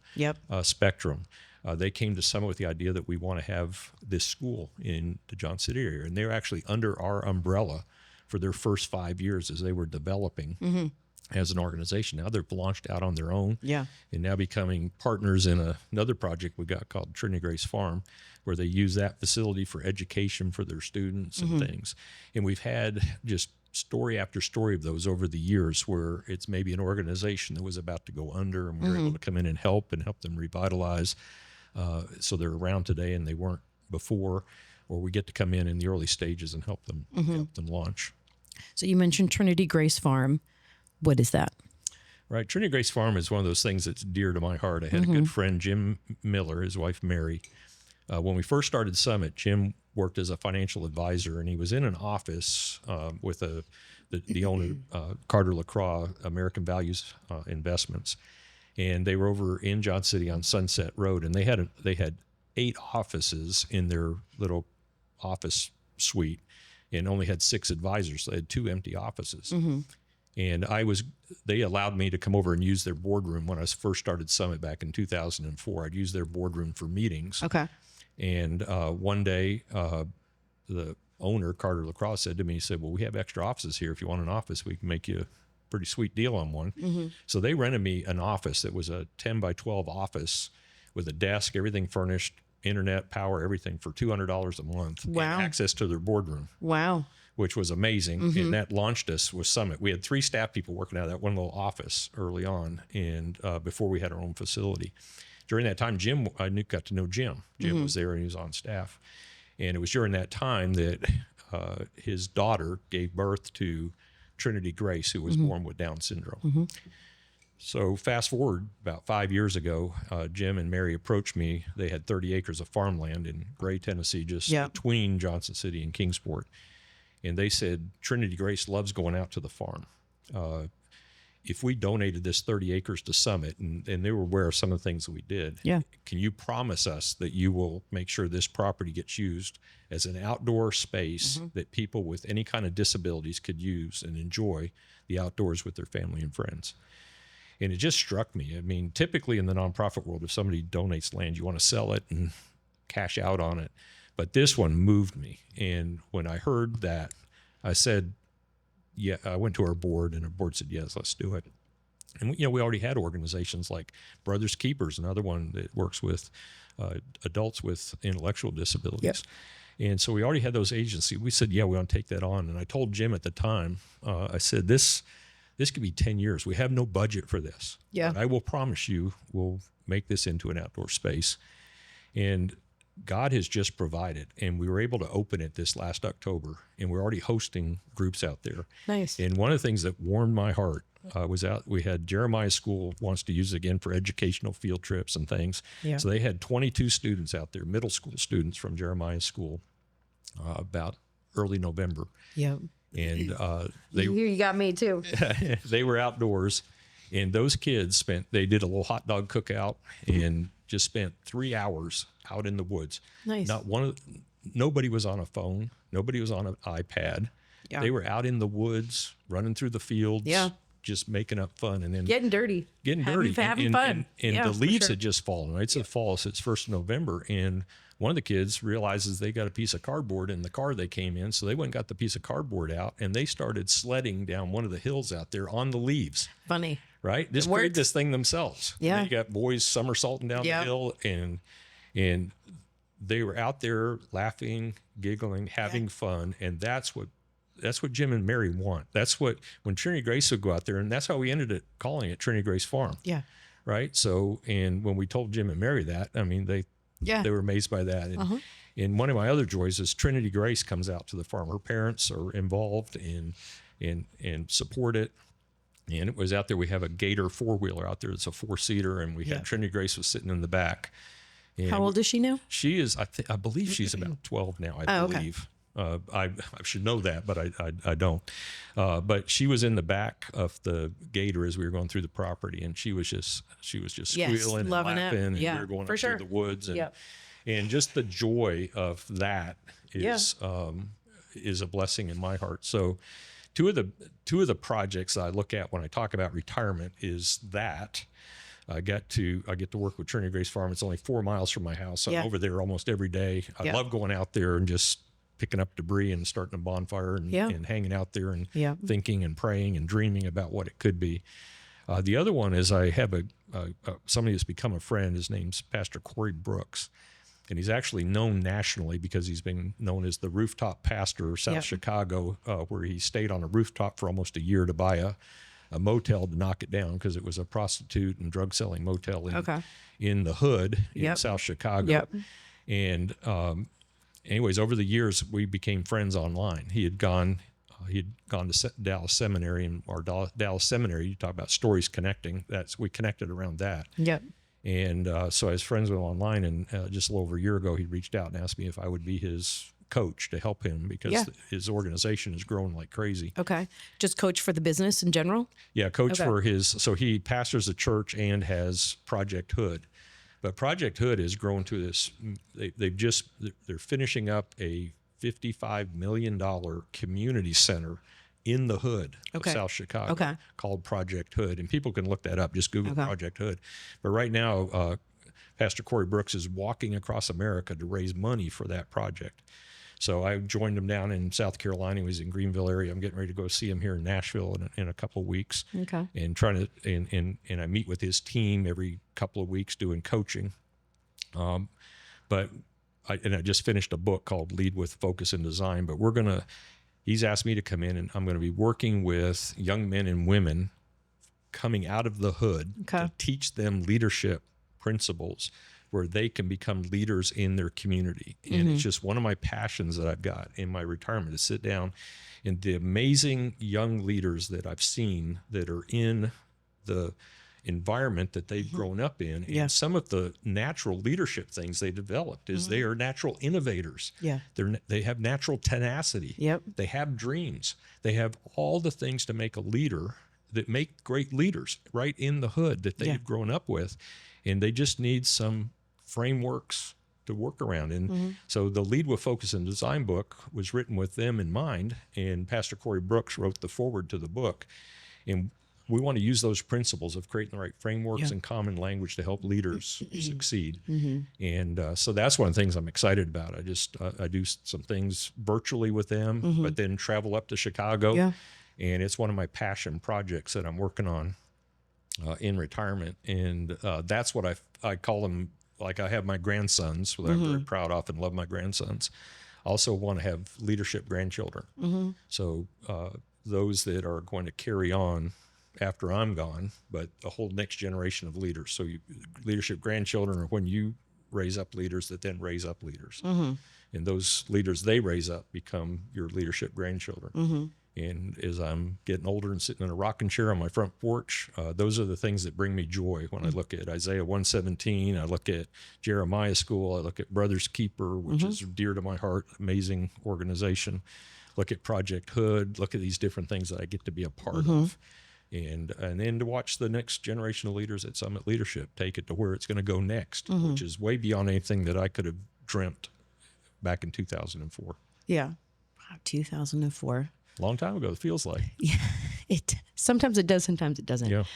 spectrum, they came to Summit with the idea that we want to have this school in the Johnson City area. And they're actually under our umbrella for their first 5 years as they were developing as an organization. Now they've launched out on their own and now becoming partners in another project we got called Trinity Grace Farm, where they use that facility for education for their students and things. And we've had just story after story of those over the years, where it's maybe an organization that was about to go under and we were able to come in and help them revitalize. So they're around today and they weren't before, or we get to come in the early stages and help them launch. So you mentioned Trinity Grace Farm. What is that? Right. Trinity Grace Farm is one of those things that's dear to my heart. I had a good friend, Jim Miller, his wife, Mary. When we first started Summit, Jim worked as a financial advisor, and he was in an office with the owner, Carter LaCroix, American Values Investments. And they were over in Johnson City on Sunset Road, and they had 8 offices in their little office suite and only had 6 advisors. So they had 2 empty offices. And they allowed me to come over and use their boardroom when I first started Summit back in 2004. I'd use their boardroom for meetings. Okay. And one day, the owner, Carter LaCroix, said to me, he said, well, we have extra offices here. If you want an office, we can make you a pretty sweet deal on one. So they rented me an office that was a 10 by 12 office with a desk, everything furnished, internet, power, everything, for $200 a month. Wow. And access to their boardroom. Wow. Which was amazing. And that launched us with Summit. We had 3 staff people working out of that one little office early on, and before we had our own facility. During that time, I got to know Jim. Jim was there and he was on staff. And it was during that time that his daughter gave birth to Trinity Grace, who was born with Down syndrome. So fast forward about 5 years ago, Jim and Mary approached me. They had 30 acres of farmland in Gray, Tennessee, just between Johnson City and Kingsport. And they said, Trinity Grace loves going out to the farm. If we donated this 30 acres to Summit, and they were aware of some of the things that we did, can you promise us that you will make sure this property gets used as an outdoor space that people with any kind of disabilities could use and enjoy the outdoors with their family and friends? And it just struck me. I mean, typically in the nonprofit world, if somebody donates land, you want to sell it and cash out on it. But this one moved me. And when I heard that, I said, yeah, I went to our board, and our board said, yes, let's do it. And, we already had organizations like Brothers Keepers, another one that works with adults with intellectual disabilities. And so we already had those agencies. We said, yeah, we want to take that on. And I told Jim at the time, I said, this could be 10 years. We have no budget for this. But I will promise you we'll make this into an outdoor space. And God has just provided, and we were able to open it this last October, and we're already hosting groups out there. Nice. And one of the things that warmed my heart we had Jeremiah School wants to use it again for educational field trips and things. So they had 22 students out there, middle school students from Jeremiah School, about early November. And you got me too. they were outdoors, and those kids they did a little hot dog cookout and just spent 3 hours out in the woods. Nice. Nobody was on a phone. Nobody was on an iPad. They were out in the woods, running through the fields, just making up fun, and then getting dirty, having fun. And the leaves had just fallen. Right, it's the fall, so it's 1st of November, and one of the kids realizes they got a piece of cardboard in the car they came in. So they went and got the piece of cardboard out, and they started sledding down one of the hills out there on the leaves. Funny. Right? Just create this thing themselves. Yeah. You got boys somersaulting down the hill, and they were out there laughing, giggling, having fun. And that's what Jim and Mary want. That's what, when Trinity Grace would go out there, and that's how we ended up calling it Trinity Grace Farm. Yeah. Right. So, and when we told Jim and Mary that, I mean, they were amazed by that. And, and one of my other joys is Trinity Grace comes out to the farm. Her parents are involved and support it. And it was out there. We have a Gator 4-wheeler out there. It's a 4-seater, and we had Trinity Grace was sitting in the back. And how old is she now? She is, I believe she's about 12 now, I believe. I should know that, but I don't. But she was in the back of the Gator as we were going through the property, and she was just squealing and laughing, and we were going up through the woods, and just the joy of that is a blessing in my heart. So, two of the projects I look at when I talk about retirement is that. I get to work with Trinity Grace Farm. It's only 4 miles from my house. I'm over there almost every day. I love going out there and just picking up debris and starting a bonfire and hanging out there and thinking and praying and dreaming about what it could be. The other one is I have somebody that's become a friend. His name's Pastor Corey Brooks, and he's actually known nationally because he's been known as the rooftop pastor of South Chicago, where he stayed on a rooftop for almost a year to buy a motel to knock it down because it was a prostitute and drug selling motel in the hood in South Chicago. And anyways, over the years, we became friends online. He had gone to Dallas Seminary, and our Dallas Seminary, you talk about stories connecting. We connected around that. And so I was friends with him online, and just a little over a year ago, he reached out and asked me if I would be his coach to help him because his organization is growing like crazy. Okay. Just coach for the business in general? Yeah, coach for so he pastors a church and has Project Hood. But Project Hood has grown to this, they're finishing up a $55 million community center in the hood of South Chicago called Project Hood. And people can look that up, just Google Project Hood. But right now, Pastor Corey Brooks is walking across America to raise money for that project. So I joined him down in South Carolina. He was in Greenville area. I'm getting ready to go see him here in Nashville in a couple of weeks. And and I meet with his team every couple of weeks doing coaching. But I just finished a book called Lead with Focus and Design. But he's asked me to come in, and I'm going to be working with young men and women coming out of the hood to teach them leadership principles where they can become leaders in their community. And it's just one of my passions that I've got in my retirement to sit down and the amazing young leaders that I've seen that are in the environment that they've grown up in. And some of the natural leadership things they developed is they are natural innovators. They have natural tenacity. They have dreams. They have all the things to make a leader that make great leaders right in the hood that they've grown up with. And they just need some frameworks to work around. And so the Lead with Focus and Design book was written with them in mind. And Pastor Corey Brooks wrote the foreword to the book. And we want to use those principles of creating the right frameworks and common language to help leaders succeed. And so that's one of the things I'm excited about. I do some things virtually with them, but then travel up to Chicago. And it's one of my passion projects that I'm working on in retirement. And that's what I call them. Like I have my grandsons, that I'm very proud of and love my grandsons. I also want to have leadership grandchildren. So those that are going to carry on after I'm gone, but a whole next generation of leaders. So leadership grandchildren are when you raise up leaders that then raise up leaders. And those leaders they raise up become your leadership grandchildren. And as I'm getting older and sitting in a rocking chair on my front porch, those are the things that bring me joy when I look at Isaiah 117, I look at Jeremiah School, I look at Brothers Keeper, which is dear to my heart, amazing organization. Look at Project Hood, look at these different things that I get to be a part of. And then to watch the next generation of leaders at Summit Leadership take it to where it's going to go next, which is way beyond anything that I could have dreamt back in 2004. Wow, 2004. Long time ago, it feels like. Sometimes it does, sometimes it doesn't.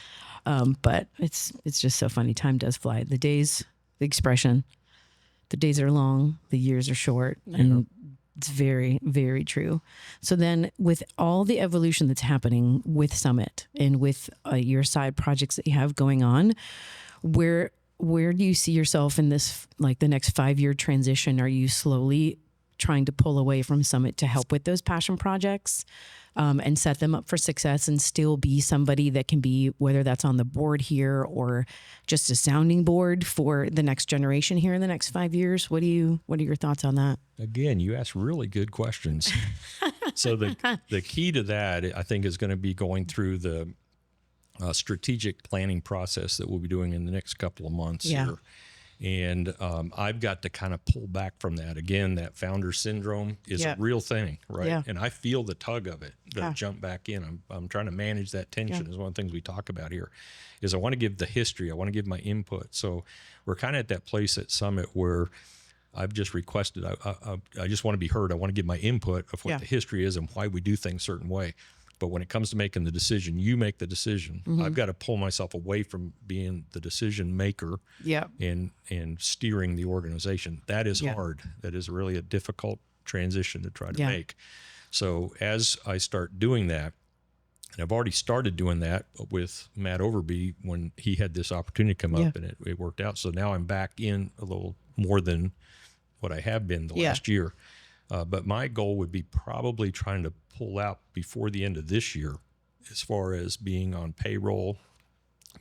But it's just so funny. Time does fly. The days, the expression, The days are long, the years are short, and it's very, very true. So then with all the evolution that's happening with Summit and with your side projects that you have going on, where do you see yourself in this, like the next 5-year transition? Are you slowly trying to pull away from Summit to help with those passion projects and set them up for success and still be somebody that can be, whether that's on the board here or just a sounding board for the next generation here in the next 5 years? What are your thoughts on that? Again, you ask really good questions. So the key to that, I think, is going to be going through the strategic planning process that we'll be doing in the next couple of months here. And I've got to kind of pull back from that. Again, that founder syndrome is a real thing, right? Yeah. And I feel the tug of it to jump back in. I'm trying to manage that tension is one of the things we talk about here, is I want to give the history. I want to give my input. So we're kind of at that place at Summit where I've just requested, I just want to be heard. I want to give my input of what the history is and why we do things a certain way. But when it comes to making the decision, you make the decision. I've got to pull myself away from being the decision maker and steering the organization. That is hard. That is really a difficult transition to try to make. So as I start doing that, and I've already started doing that with Matt Overby when he had this opportunity come up and it worked out. So now I'm back in a little more than what I have been the last year. But my goal would be probably trying to pull out before the end of this year as far as being on payroll,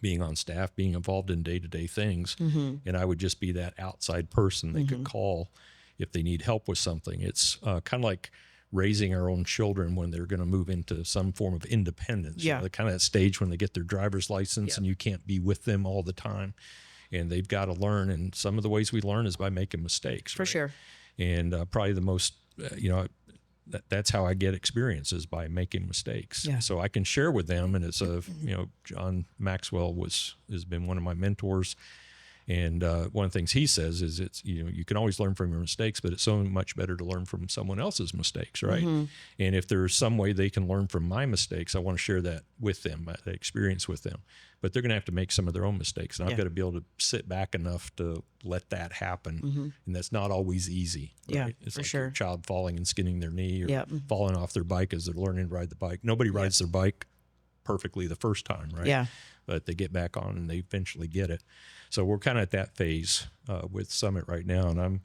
being on staff, being involved in day-to-day things. And I would just be that outside person they could call if they need help with something. It's kind of like raising our own children when they're going to move into some form of independence. You know, the kind of that stage when they get their driver's license and you can't be with them all the time. And they've got to learn. And some of the ways we learn is by making mistakes. For sure. And probably the most, that's how I get experiences, by making mistakes. So I can share with them. And it's John Maxwell has been one of my mentors. And one of the things he says is you can always learn from your mistakes, but it's so much better to learn from someone else's mistakes, right? And if there's some way they can learn from my mistakes, I want to share that with them, that experience with them. But they're going to have to make some of their own mistakes. And I've got to be able to sit back enough to let that happen. And that's not always easy. Right? It's for like sure. a child falling and skinning their knee or falling off their bike as they're learning to ride the bike. Nobody rides their bike perfectly the first time, right? But they get back on and they eventually get it. So we're kind of at that phase with Summit right now. And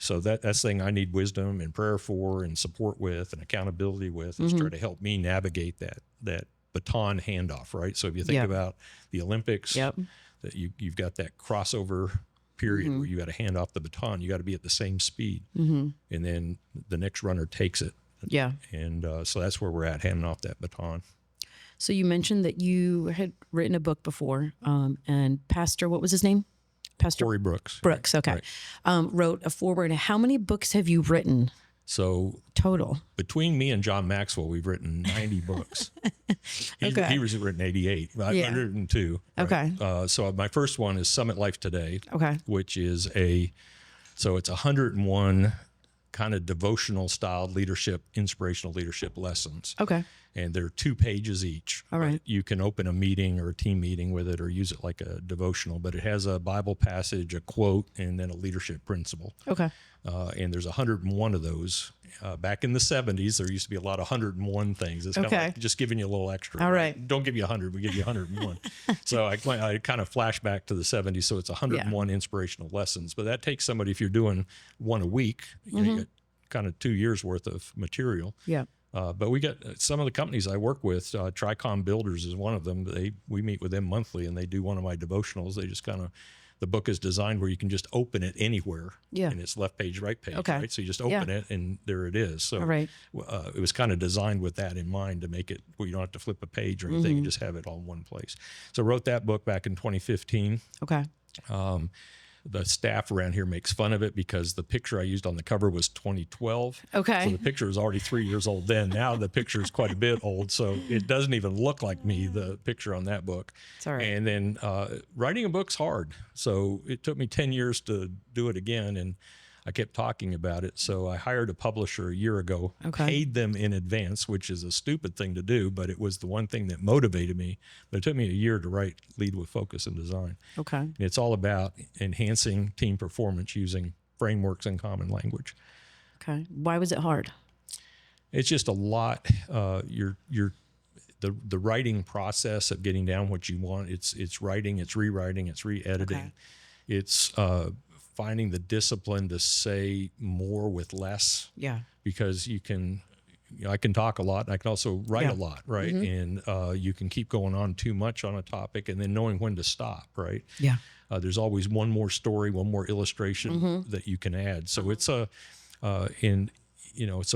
that's the thing I need wisdom and prayer for and support with and accountability with, is try to help me navigate that baton handoff, right? So if you think about the Olympics, that you've got that crossover period where you got to hand off the baton. You got to be at the same speed. And then the next runner takes it. And so that's where we're at, handing off that baton. So you mentioned that you had written a book before, and Pastor, what was his name? Pastor Corey Brooks. Brooks, okay. Right. Wrote a foreword. How many books have you written? So total between me and John Maxwell, we've written 90 books. He was written 88, 102. Right? Okay. So my first one is Summit Life Today. Okay. Which is it's 101 kind of devotional style leadership, inspirational leadership lessons. Okay. And they're 2 pages each. All right. You can open a meeting or a team meeting with it or use it like a devotional, but it has a Bible passage, a quote, and then a leadership principle. Okay. And there's 101 of those. Back in the 70s, there used to be a lot of 101 things. It's kind of like just giving you a little extra. All right. Don't give you 100, we give you 101. So I kind of flash back to the 70s. So it's 101 inspirational lessons. But that takes somebody, if you're doing one a week, you got kind of 2 years worth of material. Yeah. But we got some of the companies I work with, Tricom Builders is one of them. We meet with them monthly, and they do one of my devotionals. They just the book is designed where you can just open it anywhere. Yeah. And it's left page, right page. Okay. Right? So you just open it, and there it is. So it was kind of designed with that in mind, to make it where you don't have to flip a page or anything. You just have it all in one place. So I wrote that book back in 2015. Okay. The staff around here makes fun of it because the picture I used on the cover was 2012. Okay. So the picture was already 3 years old then. Now the picture is quite a bit old, so it doesn't even look like me, the picture on that book. It's all right. And then writing a book's hard. So it took me 10 years to do it again, and I kept talking about it. So I hired a publisher a year ago, paid them in advance, which is a stupid thing to do, but it was the one thing that motivated me. But it took me a year to write Lead with Focus and Design. Okay. And it's all about enhancing team performance using frameworks and common language. Okay. Why was it hard? It's just a lot. The writing process of getting down what you want. It's writing, it's rewriting, it's re-editing. Okay. It's finding the discipline to say more with less. Yeah. Because I can talk a lot. And I can also write Yeah. a lot, right? And you can keep going on too much on a topic, and then knowing when to stop, right? Yeah. There's always one more story, one more illustration that you can add. So it's so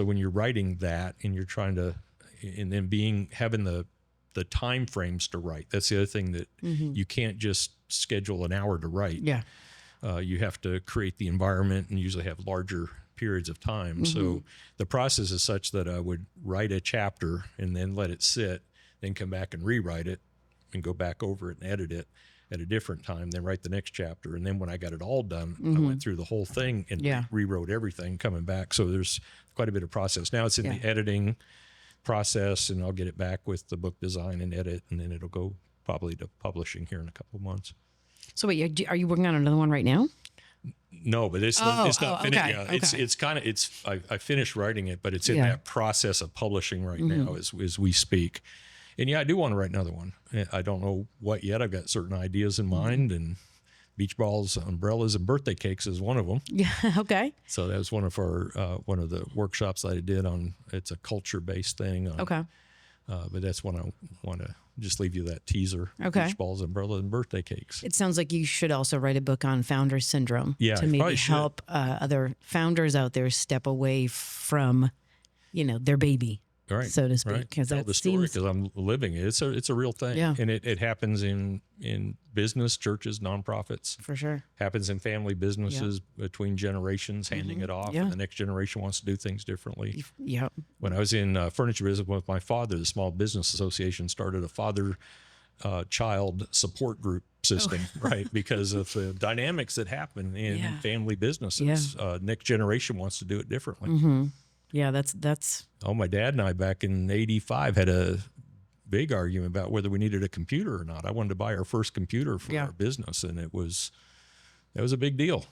when you're writing that and you're trying to, and then having the time frames to write. That's the other thing, that you can't just schedule an hour to write. Yeah. You have to create the environment and usually have larger periods of time. So the process is such that I would write a chapter and then let it sit, then come back and rewrite it and go back over it and edit it at a different time, then write the next chapter. And then when I got it all done, I went through the whole thing and rewrote everything coming back. So there's quite a bit of process. Now it's in the editing process, and I'll get it back with the book design and edit, and then it'll go probably to publishing here in a couple of months. So wait, are you working on another one right now? No, but it's not finished. Okay, Yeah, it's kind of I finished writing it, but it's in that process of publishing right now as we speak. And I do want to write another one. I don't know what yet. I've got certain ideas in mind, and beach balls, umbrellas, and birthday cakes is one of them. Yeah. Okay. So that was one of the workshops that I did on. It's a culture-based thing. Okay. But that's when I want to just leave you that teaser. Okay. Beach balls, umbrellas, and birthday cakes. It sounds like you should also write a book on founder syndrome. Yeah, to you maybe probably should. help other founders out there step away from, their baby, Right, so to speak. right. Because Tell that the story seems, because I'm living it. It's a real thing. Yeah. And it happens in business, churches, nonprofits. for sure. Happens in family businesses between generations, handing it off, Yeah. and the next generation wants to do things differently. Yeah. When I was in furniture business with my father, the Small Business Association started a father-child support group system, right? Because of the dynamics that happen in family businesses. Next generation wants to do it differently. Yeah. That's. Oh, my dad and I back in '85 had a big argument about whether we needed a computer or not. I wanted to buy our first computer for our business, and that was a big deal.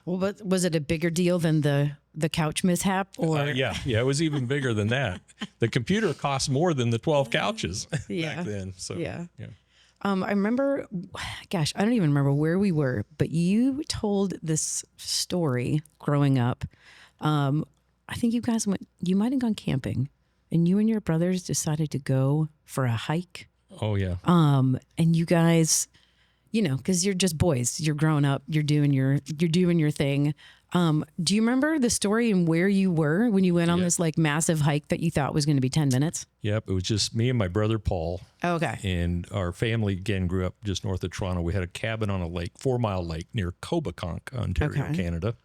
Well, but was it a bigger deal than the couch mishap? Or Yeah, it was even bigger than that. The computer cost more than the 12 couches back then. So Yeah. I remember, gosh, I don't even remember where we were, but you told this story growing up. I think you might have gone camping, and you and your brothers decided to go for a hike. Oh yeah. And you guys, because you're just boys, you're growing up, you're doing your thing. Do you remember the story and where you were when you went on this like massive hike that you thought was going to be 10 minutes? Yep. It was just me and my brother, Paul. Oh, okay. And our family, again, grew up just north of Toronto. We had a cabin on a lake, 4 Mile Lake near Cobeconk, Ontario, Canada.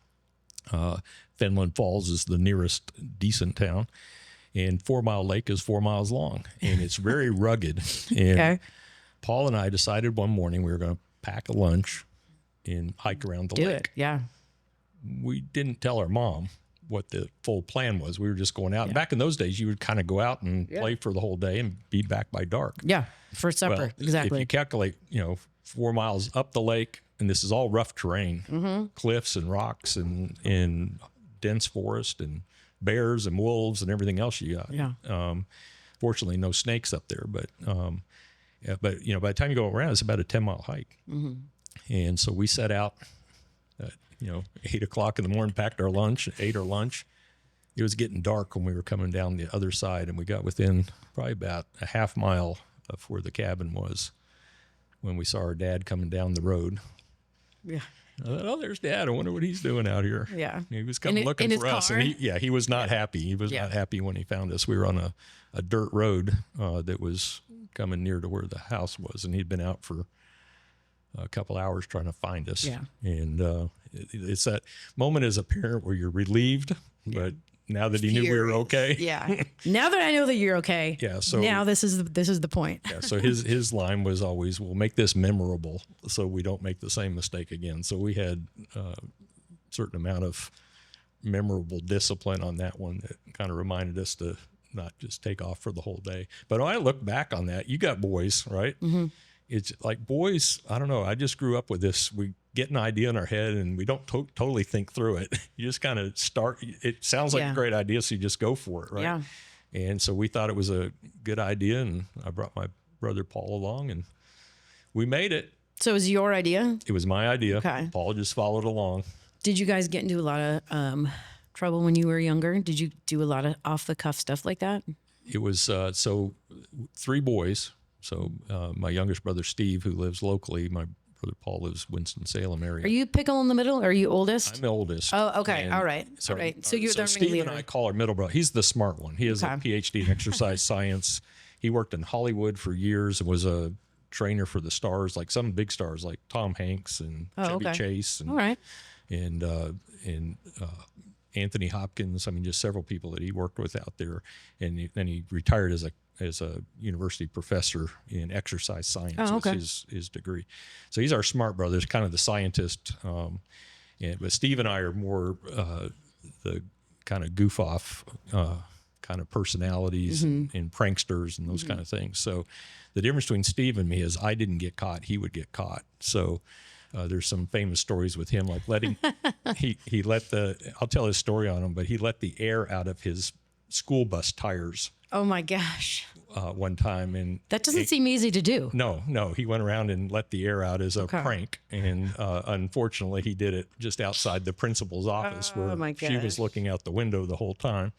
Fenland Falls is the nearest decent town. And 4 Mile Lake is 4 miles long, and it's very rugged. And Paul and I decided one morning we were going to pack a lunch and hike around the lake. Yeah. We didn't tell our mom what the full plan was. We were just going out. Back in those days, you would kind of go out and play for the whole day and be back by dark. Yeah. For supper. Well, exactly. If you calculate, 4 miles up the lake, and this is all rough terrain, cliffs and rocks and dense forest and bears and wolves and everything else you got. Yeah. Fortunately, no snakes up there, but by the time you go around, it's about a 10-mile hike. And so we set out at 8 o'clock in the morning, packed our lunch, ate our lunch. It was getting dark when we were coming down the other side, and we got within probably about a half mile of where the cabin was when we saw our dad coming down the road. Yeah. I thought, oh, there's Dad. I wonder what he's doing out here. Yeah. He was coming looking for us. Car? And he was not happy. He was not happy when he found us. We were on a dirt road that was coming near to where the house was, and he'd been out for a couple hours trying to find us. Yeah. And it's that moment as a parent where you're relieved, but now that he knew we were okay. Yeah. Now that I know that you're okay. Yeah. So now this is the point. Yeah. So his line was always, "We'll make this memorable, so we don't make the same mistake again." So we had a certain amount of memorable discipline on that one that kind of reminded us to not just take off for the whole day. But when I look back on that, you got boys, right? It's like boys. I don't know. I just grew up with this. We get an idea in our head and we don't totally think through it. You just kind of start. It sounds like a great idea, so you just go for it, right? Yeah. And so we thought it was a good idea, and I brought my brother Paul along, and we made it. So it was your idea? It was my idea. Okay. Paul just followed along. Did you guys get into a lot of trouble when you were younger? Did you do a lot of off-the-cuff stuff like that? It was so 3 boys. So my youngest brother Steve, who lives locally, my brother Paul lives Winston-Salem area. Are you pickle in the middle? Or are you oldest? I'm the oldest. Oh, okay. And All right. So, all right. So you're the Steve ringleader. and I call our middle brother. He's the smart one. He has a PhD in exercise science. He worked in Hollywood for years and was a trainer for the stars, like some big stars like Tom Hanks and Chevy Chase and all right. and Anthony Hopkins. I mean, just several people that he worked with out there. And then he retired as a university professor in exercise science. Oh, okay. Was his degree. So he's our smart brother. He's kind of the scientist. But Steve and I are more the kind of goof off kind of personalities and pranksters and those kind of things. So the difference between Steve and me is I didn't get caught. He would get caught. So there's some famous stories with him, like letting, he let I'll tell his story on him, but he let the air out of his school bus tires. Oh my gosh. One time. And that doesn't seem easy to do. No. He went around and let the air out as a prank. And unfortunately, he did it just outside the principal's office where she was looking out the window the whole time.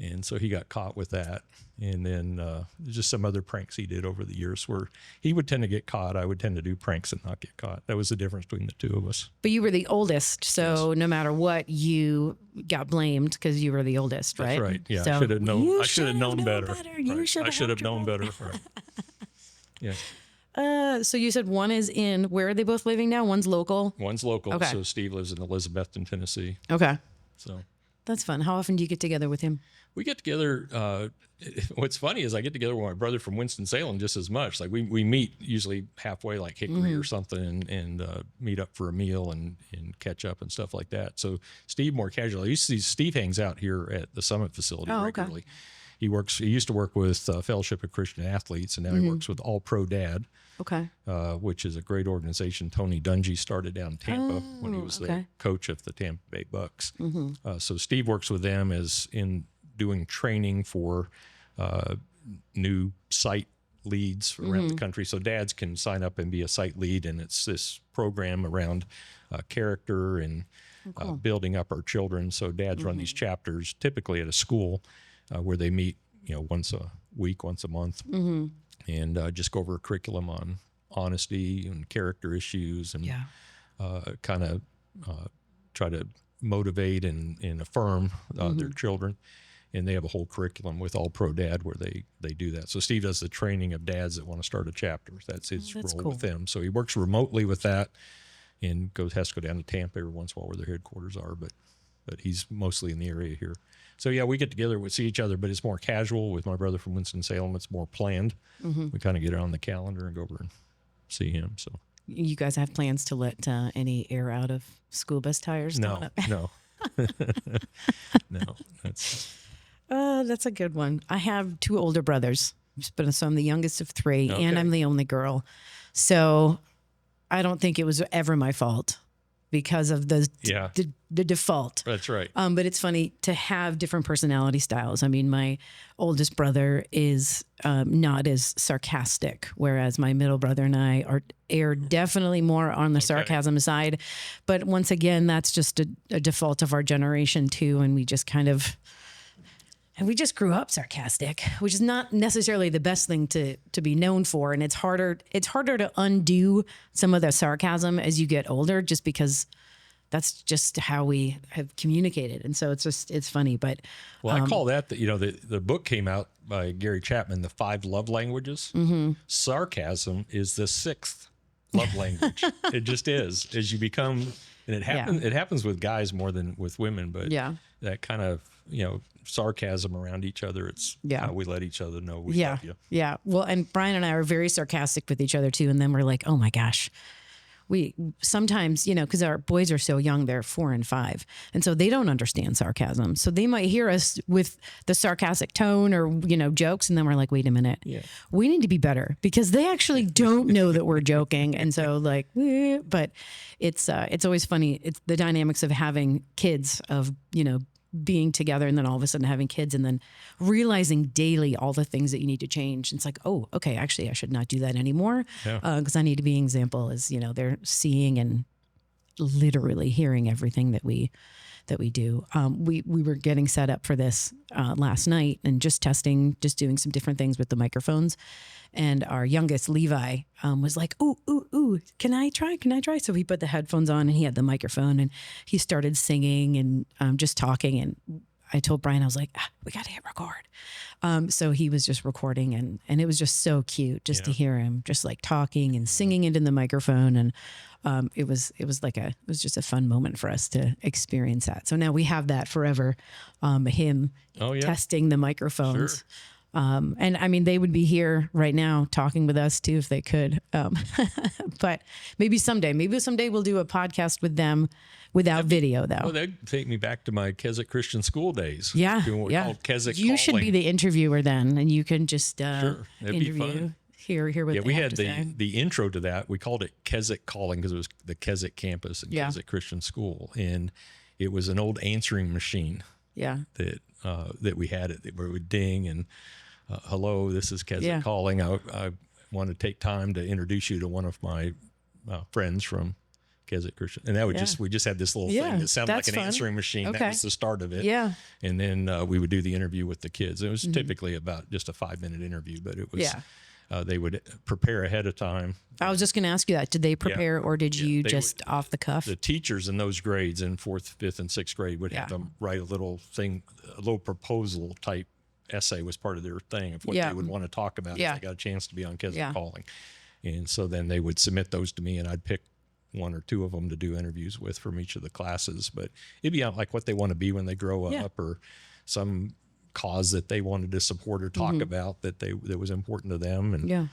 And so he got caught with that. And then just some other pranks he did over the years where he would tend to get caught. I would tend to do pranks and not get caught. That was the difference between the two of us. But you were the oldest. So no matter what, you got blamed because you were the oldest, right? That's right. Yeah. So I should have known. I should have known better. I should have known better. Right. Yeah. So you said one is in, where are they both living now? One's local? One's local. Okay. So Steve lives in Elizabethton, Tennessee. Okay. So that's fun. How often do you get together with him? We get together. What's funny is I get together with my brother from Winston-Salem just as much. Like we meet usually halfway, like Hickory or something, and meet up for a meal and catch up and stuff like that. So Steve more casual. Steve hangs out here at the Summit facility regularly. Okay. He used to work with Fellowship of Christian Athletes, and now he works with All Pro Dad. Okay. Which is a great organization. Tony Dungy started down in Tampa when he was the coach of the Tampa Bay Bucks. So Steve works with them doing training for new site leads around the country. So dads can sign up and be a site lead, and it's this program around character and building up our children. So dads run these chapters, typically at a school where they meet, once a week, once a month, and just go over a curriculum on honesty and character issues and kind of try to motivate and affirm their children. And they have a whole curriculum with All Pro Dad where they do that. So Steve does the training of dads that want to start a chapter. That's his role with them. So he works remotely with that and has to go down to Tampa every once in a while where their headquarters are, but he's mostly in the area here. So yeah, we get together, we see each other, but it's more casual. With my brother from Winston-Salem, it's more planned. We kind of get it on the calendar and go over and see him. So you guys have plans to let any air out of school bus tires? No. No. That's a good one. I have 2 older brothers, so I'm the youngest of 3, and I'm the only girl. So I don't think it was ever my fault because of the default. That's right. But it's funny to have different personality styles. I mean, my oldest brother is not as sarcastic, whereas my middle brother and I are definitely more on the sarcasm side. But once again, that's just a default of our generation too, and we just grew up sarcastic, which is not necessarily the best thing to be known for. And it's harder to undo some of the sarcasm as you get older, just because that's just how we have communicated. And so it's funny, but. Well, I call that, the book came out by Gary Chapman, The 5 Love Languages. Sarcasm is the 6th love language. It just is. As you become, and it happens with guys more than with women, but that kind of, sarcasm around each other. It's how we let each other know we love you. Yeah. Well, and Brian and I are very sarcastic with each other too. And then we're like, oh my gosh, we sometimes, because our boys are so young, they're 4 and 5. And so they don't understand sarcasm. So they might hear us with the sarcastic tone or, jokes. And then we're like, wait a minute, we need to be better because they actually don't know that we're joking. And so but it's always funny. It's the dynamics of having kids, of, being together, and then all of a sudden having kids, and then realizing daily all the things that you need to change. It's like, oh, okay, actually I should not do that anymore. Because I need to be an example, as they're seeing and literally hearing everything that we do. We were getting set up for this last night and just doing some different things with the microphones. And our youngest, Levi, was like, ooh, can I try? So he put the headphones on and he had the microphone and he started singing and just talking. And I told Brian, I was like, we got to hit record. So he was just recording and it was just so cute just to hear him just like talking and singing into the microphone. And it was just a fun moment for us to experience that. So now we have that forever. Him testing the microphones. Sure. And I mean, they would be here right now talking with us too, if they could. But maybe someday we'll do a podcast with them without video though. Well, that'd take me back to my Keswick Christian School days. Yeah. Doing what we called Keswick You should calling. be the interviewer then, and you can just, sure. That'd be fun. Hear what we had the intro to that. We called it Keswick Calling because it was the Keswick campus and Keswick Christian School. And it was an old answering machine. Yeah. That we had where it would ding and hello, this is Keswick calling. I want to take time to introduce you to one of my friends from Keswick Christian. And that would we just had this little thing that sounded like an answering machine. Okay. That was the start of it. Yeah. And then we would do the interview with the kids. It was typically about just a 5-minute interview, but it was, they would prepare ahead of time. I was just going to ask you that. Did they prepare or did you just off the cuff? The teachers in those grades in 4th, 5th, and 6th grade would have them write a little proposal type essay was part of their thing of what they would want to talk about if they got a chance to be on Keswick Calling. And so then they would submit those to me and I'd pick 1 or 2 of them to do interviews with from each of the classes. But it'd be out like what they want to be when they grow up or some cause that they wanted to support or talk about that was important to them. And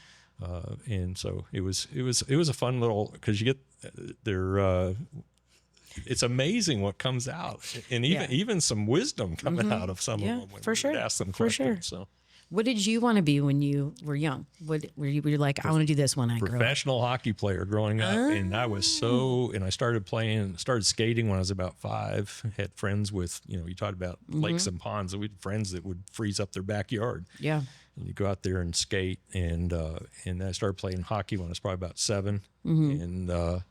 and so it was a fun little, because you get their it's amazing what comes out, and even some wisdom coming out of some of them when we ask them questions. So, what did you want to be when you were young? Were you like, I want to do this when I grow up? Professional hockey player growing up, and I was and I started skating when I was about 5. Had friends with, you talked about lakes and ponds. We had friends that would freeze up their backyard. Yeah. And you go out there and skate, and I started playing hockey when I was probably about 7, and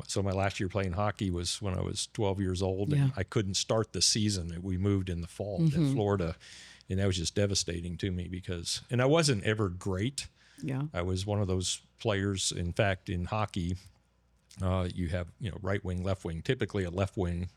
so my last year playing hockey was when I was 12 years old, and I couldn't start the season. We moved in the fall to Florida, and that was just devastating to me and I wasn't ever great. Yeah, I was one of those players. In fact, in hockey, you have right wing, left wing. Typically, a left wing,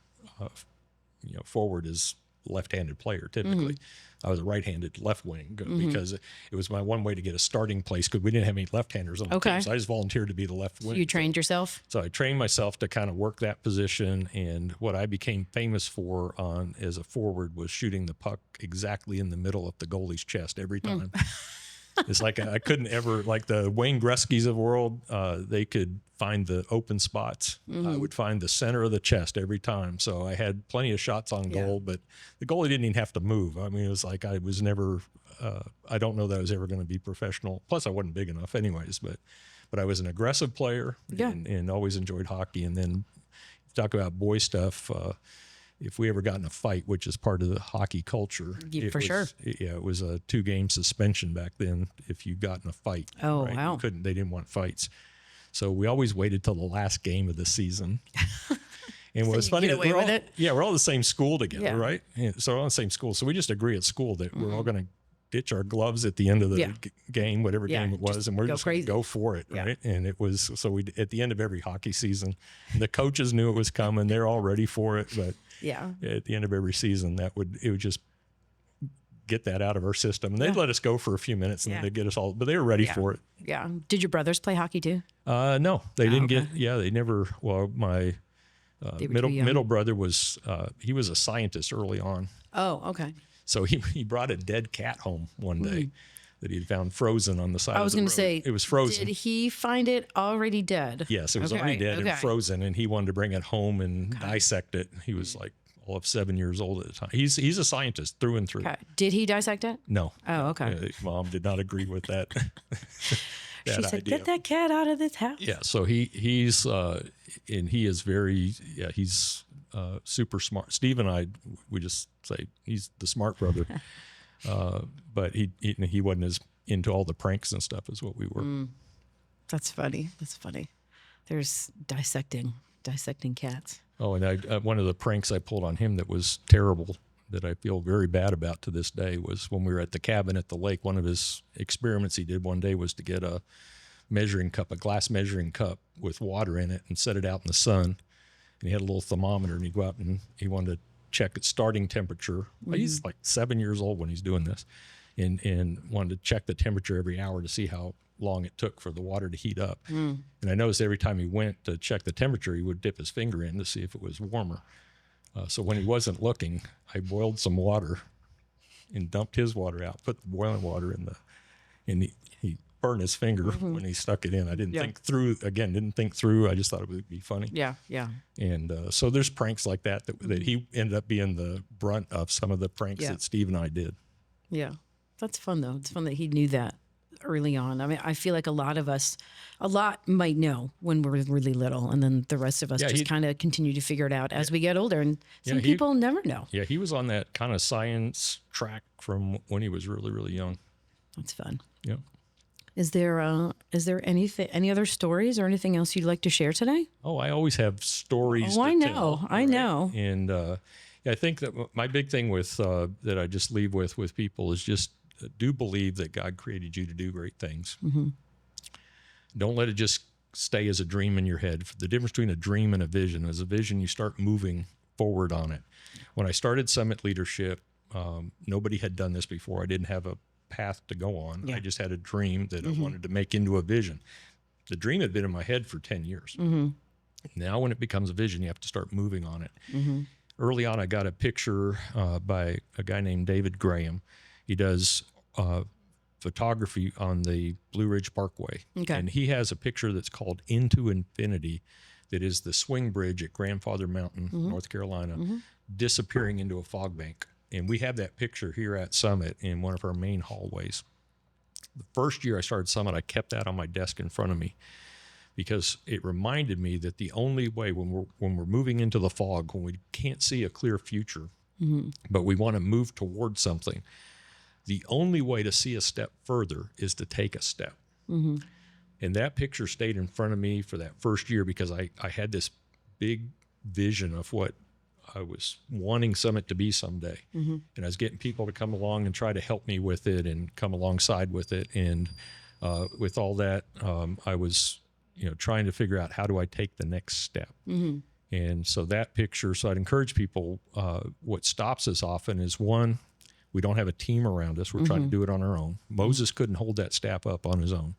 forward is left-handed player typically. I was a right-handed left wing because it was my one way to get a starting place because we didn't have any left-handers on the team. So I just volunteered to be the left wing. You trained yourself? So I trained myself to kind of work that position. And what I became famous for as a forward was shooting the puck exactly in the middle of the goalie's chest every time. It's like I couldn't ever, like the Wayne Gretzky's of the world, they could find the open spots. I would find the center of the chest every time. So I had plenty of shots on goal, but the goalie didn't even have to move. I mean, it was like I was never, I don't know that I was ever going to be professional. Plus, I wasn't big enough anyways, but I was an aggressive player and always enjoyed hockey. And then talk about boy stuff. If we ever got in a fight, which is part of the hockey culture, it was a 2-game suspension back then if you got in a fight. Oh, wow. They didn't want fights. So we always waited till the last game of the season. And what was funny, we're all in the same school together, right? And so we're all in the same school. So we just agree at school that we're all going to ditch our gloves at the end of the game, whatever game it was, and we're just going to go for it, right? And it was, so we, at the end of every hockey season, the coaches knew it was coming. They're all ready for it. But at the end of every season, it would just get that out of our system. And they'd let us go for a few minutes and then they'd get us all, but they were ready for it. Yeah. Did your brothers play hockey too? No, they didn't they never, well, my middle brother was, he was a scientist early on. Oh, okay. So he brought a dead cat home one day that he'd found frozen on the side I was of the going road. to say, It was frozen. did he find it already dead? Yes, it was already dead and Okay. frozen, and he wanted to bring it home and dissect it. He was like all of 7 years old at the time. He's a scientist through and through. Okay. Did he dissect it? No. Oh, okay. Mom did not agree with that. She said, idea. "Get that cat out of this house." Yeah, so he's and he is very he's super smart. Steve and I, we just say he's the smart brother, but he wasn't as into all the pranks and stuff as what we were. That's funny. That's funny. There's dissecting cats. Oh, and one of the pranks I pulled on him that was terrible, that I feel very bad about to this day, was when we were at the cabin at the lake. One of his experiments he did one day was to get a glass measuring cup with water in it, and set it out in the sun. And he had a little thermometer, and he'd go out and he wanted to check its starting temperature. Well, he's like 7 years old when he's doing this, and wanted to check the temperature every hour to see how long it took for the water to heat up. And I noticed every time he went to check the temperature, he would dip his finger in to see if it was warmer. So when he wasn't looking, I boiled some water and dumped his water out, put the boiling water in and he burned his finger when he stuck it in. I didn't think through. I just thought it would be funny. Yeah, yeah. And so there's pranks like that he ended up being the brunt of some of the pranks that Steve and I did. Yeah. That's fun, though. It's fun that he knew that early on. I mean, I feel like a lot might know when we're really little, and then the rest of us just kind of continue to figure it out as we get older. And some people never know. Yeah, he was on that kind of science track from when he was really, really young. That's fun. Yeah. Is there any other stories or anything else you'd like to share today? Oh, I always have stories. Oh, to I know. tell, I know. And I think that my big thing with that I just leave with people is just do believe that God created you to do great things. Don't let it just stay as a dream in your head. The difference between a dream and a vision is a vision, you start moving forward on it. When I started Summit Leadership, nobody had done this before. I didn't have a path to go on. I just had a dream that I wanted to make into a vision. The dream had been in my head for 10 years. Now when it becomes a vision, you have to start moving on it. Early on, I got a picture by a guy named David Graham. He does photography on the Blue Ridge Parkway. And he has a picture that's called Into Infinity, that is the swing bridge at Grandfather Mountain, North Carolina, disappearing into a fog bank. And we have that picture here at Summit in one of our main hallways. The first year I started Summit, I kept that on my desk in front of me, because it reminded me that the only way when we're moving into the fog, when we can't see a clear future, but we want to move towards something, the only way to see a step further is to take a step. And that picture stayed in front of me for that first year, because I had this big vision of what I was wanting Summit to be someday. And I was getting people to come along and try to help me with it and come alongside with it. And with all that, I was trying to figure out, how do I take the next step? And so that picture, so I'd encourage people, what stops us often is, one, we don't have a team around us. We're trying to do it on our own. Moses couldn't hold that staff up on his own.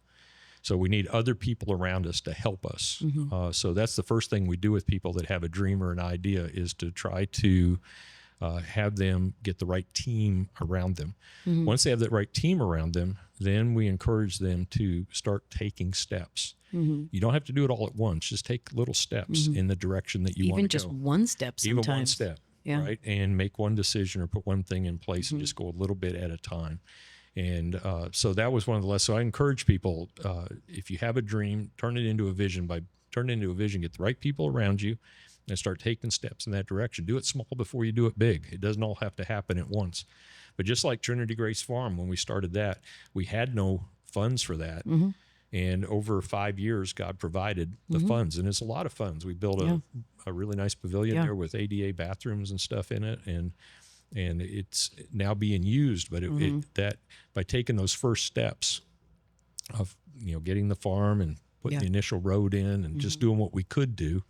So we need other people around us to help us. So that's the first thing we do with people that have a dream or an idea, is to try to have them get the right team around them. Once they have that right team around them, then we encourage them to start taking steps. You don't have to do it all at once. Just take little steps in the direction that you want to go. Even just one step sometimes. Even one step, right? And make one decision or put one thing in place and just go a little bit at a time. And so that was one of the lessons. So I encourage people, if you have a dream, turn it into a vision. By turning it into a vision, get the right people around you and start taking steps in that direction. Do it small before you do it big. It doesn't all have to happen at once. But just like Trinity Grace Farm, when we started that, we had no funds for that. And over 5 years, God provided the funds. And it's a lot of funds. We built a really nice pavilion there with ADA bathrooms and stuff in it. And it's now being used. But that by taking those first steps of getting the farm and putting the initial road in and just doing what we could do,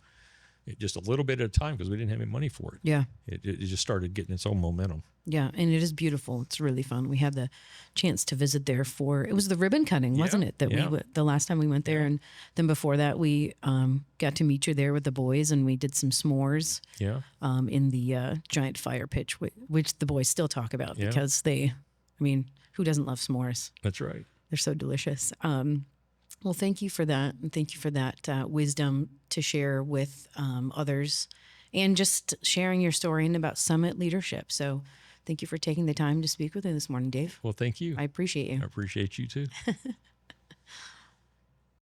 just a little bit at a time, because we didn't have any money for it. Yeah, it just started getting its own momentum. Yeah, and it is beautiful. It's really fun. We had the chance to visit there it was the ribbon cutting, wasn't it? The last time we went there, and then before that, we got to meet you there with the boys, and we did some s'mores. In the giant fire pit, which the boys still talk about because mean, who doesn't love s'mores? That's right. They're so delicious. Well, thank you for that. And thank you for that wisdom to share with others and just sharing your story and about Summit leadership. So thank you for taking the time to speak with me this morning, Dave. Well, thank you. I appreciate you. I appreciate you too.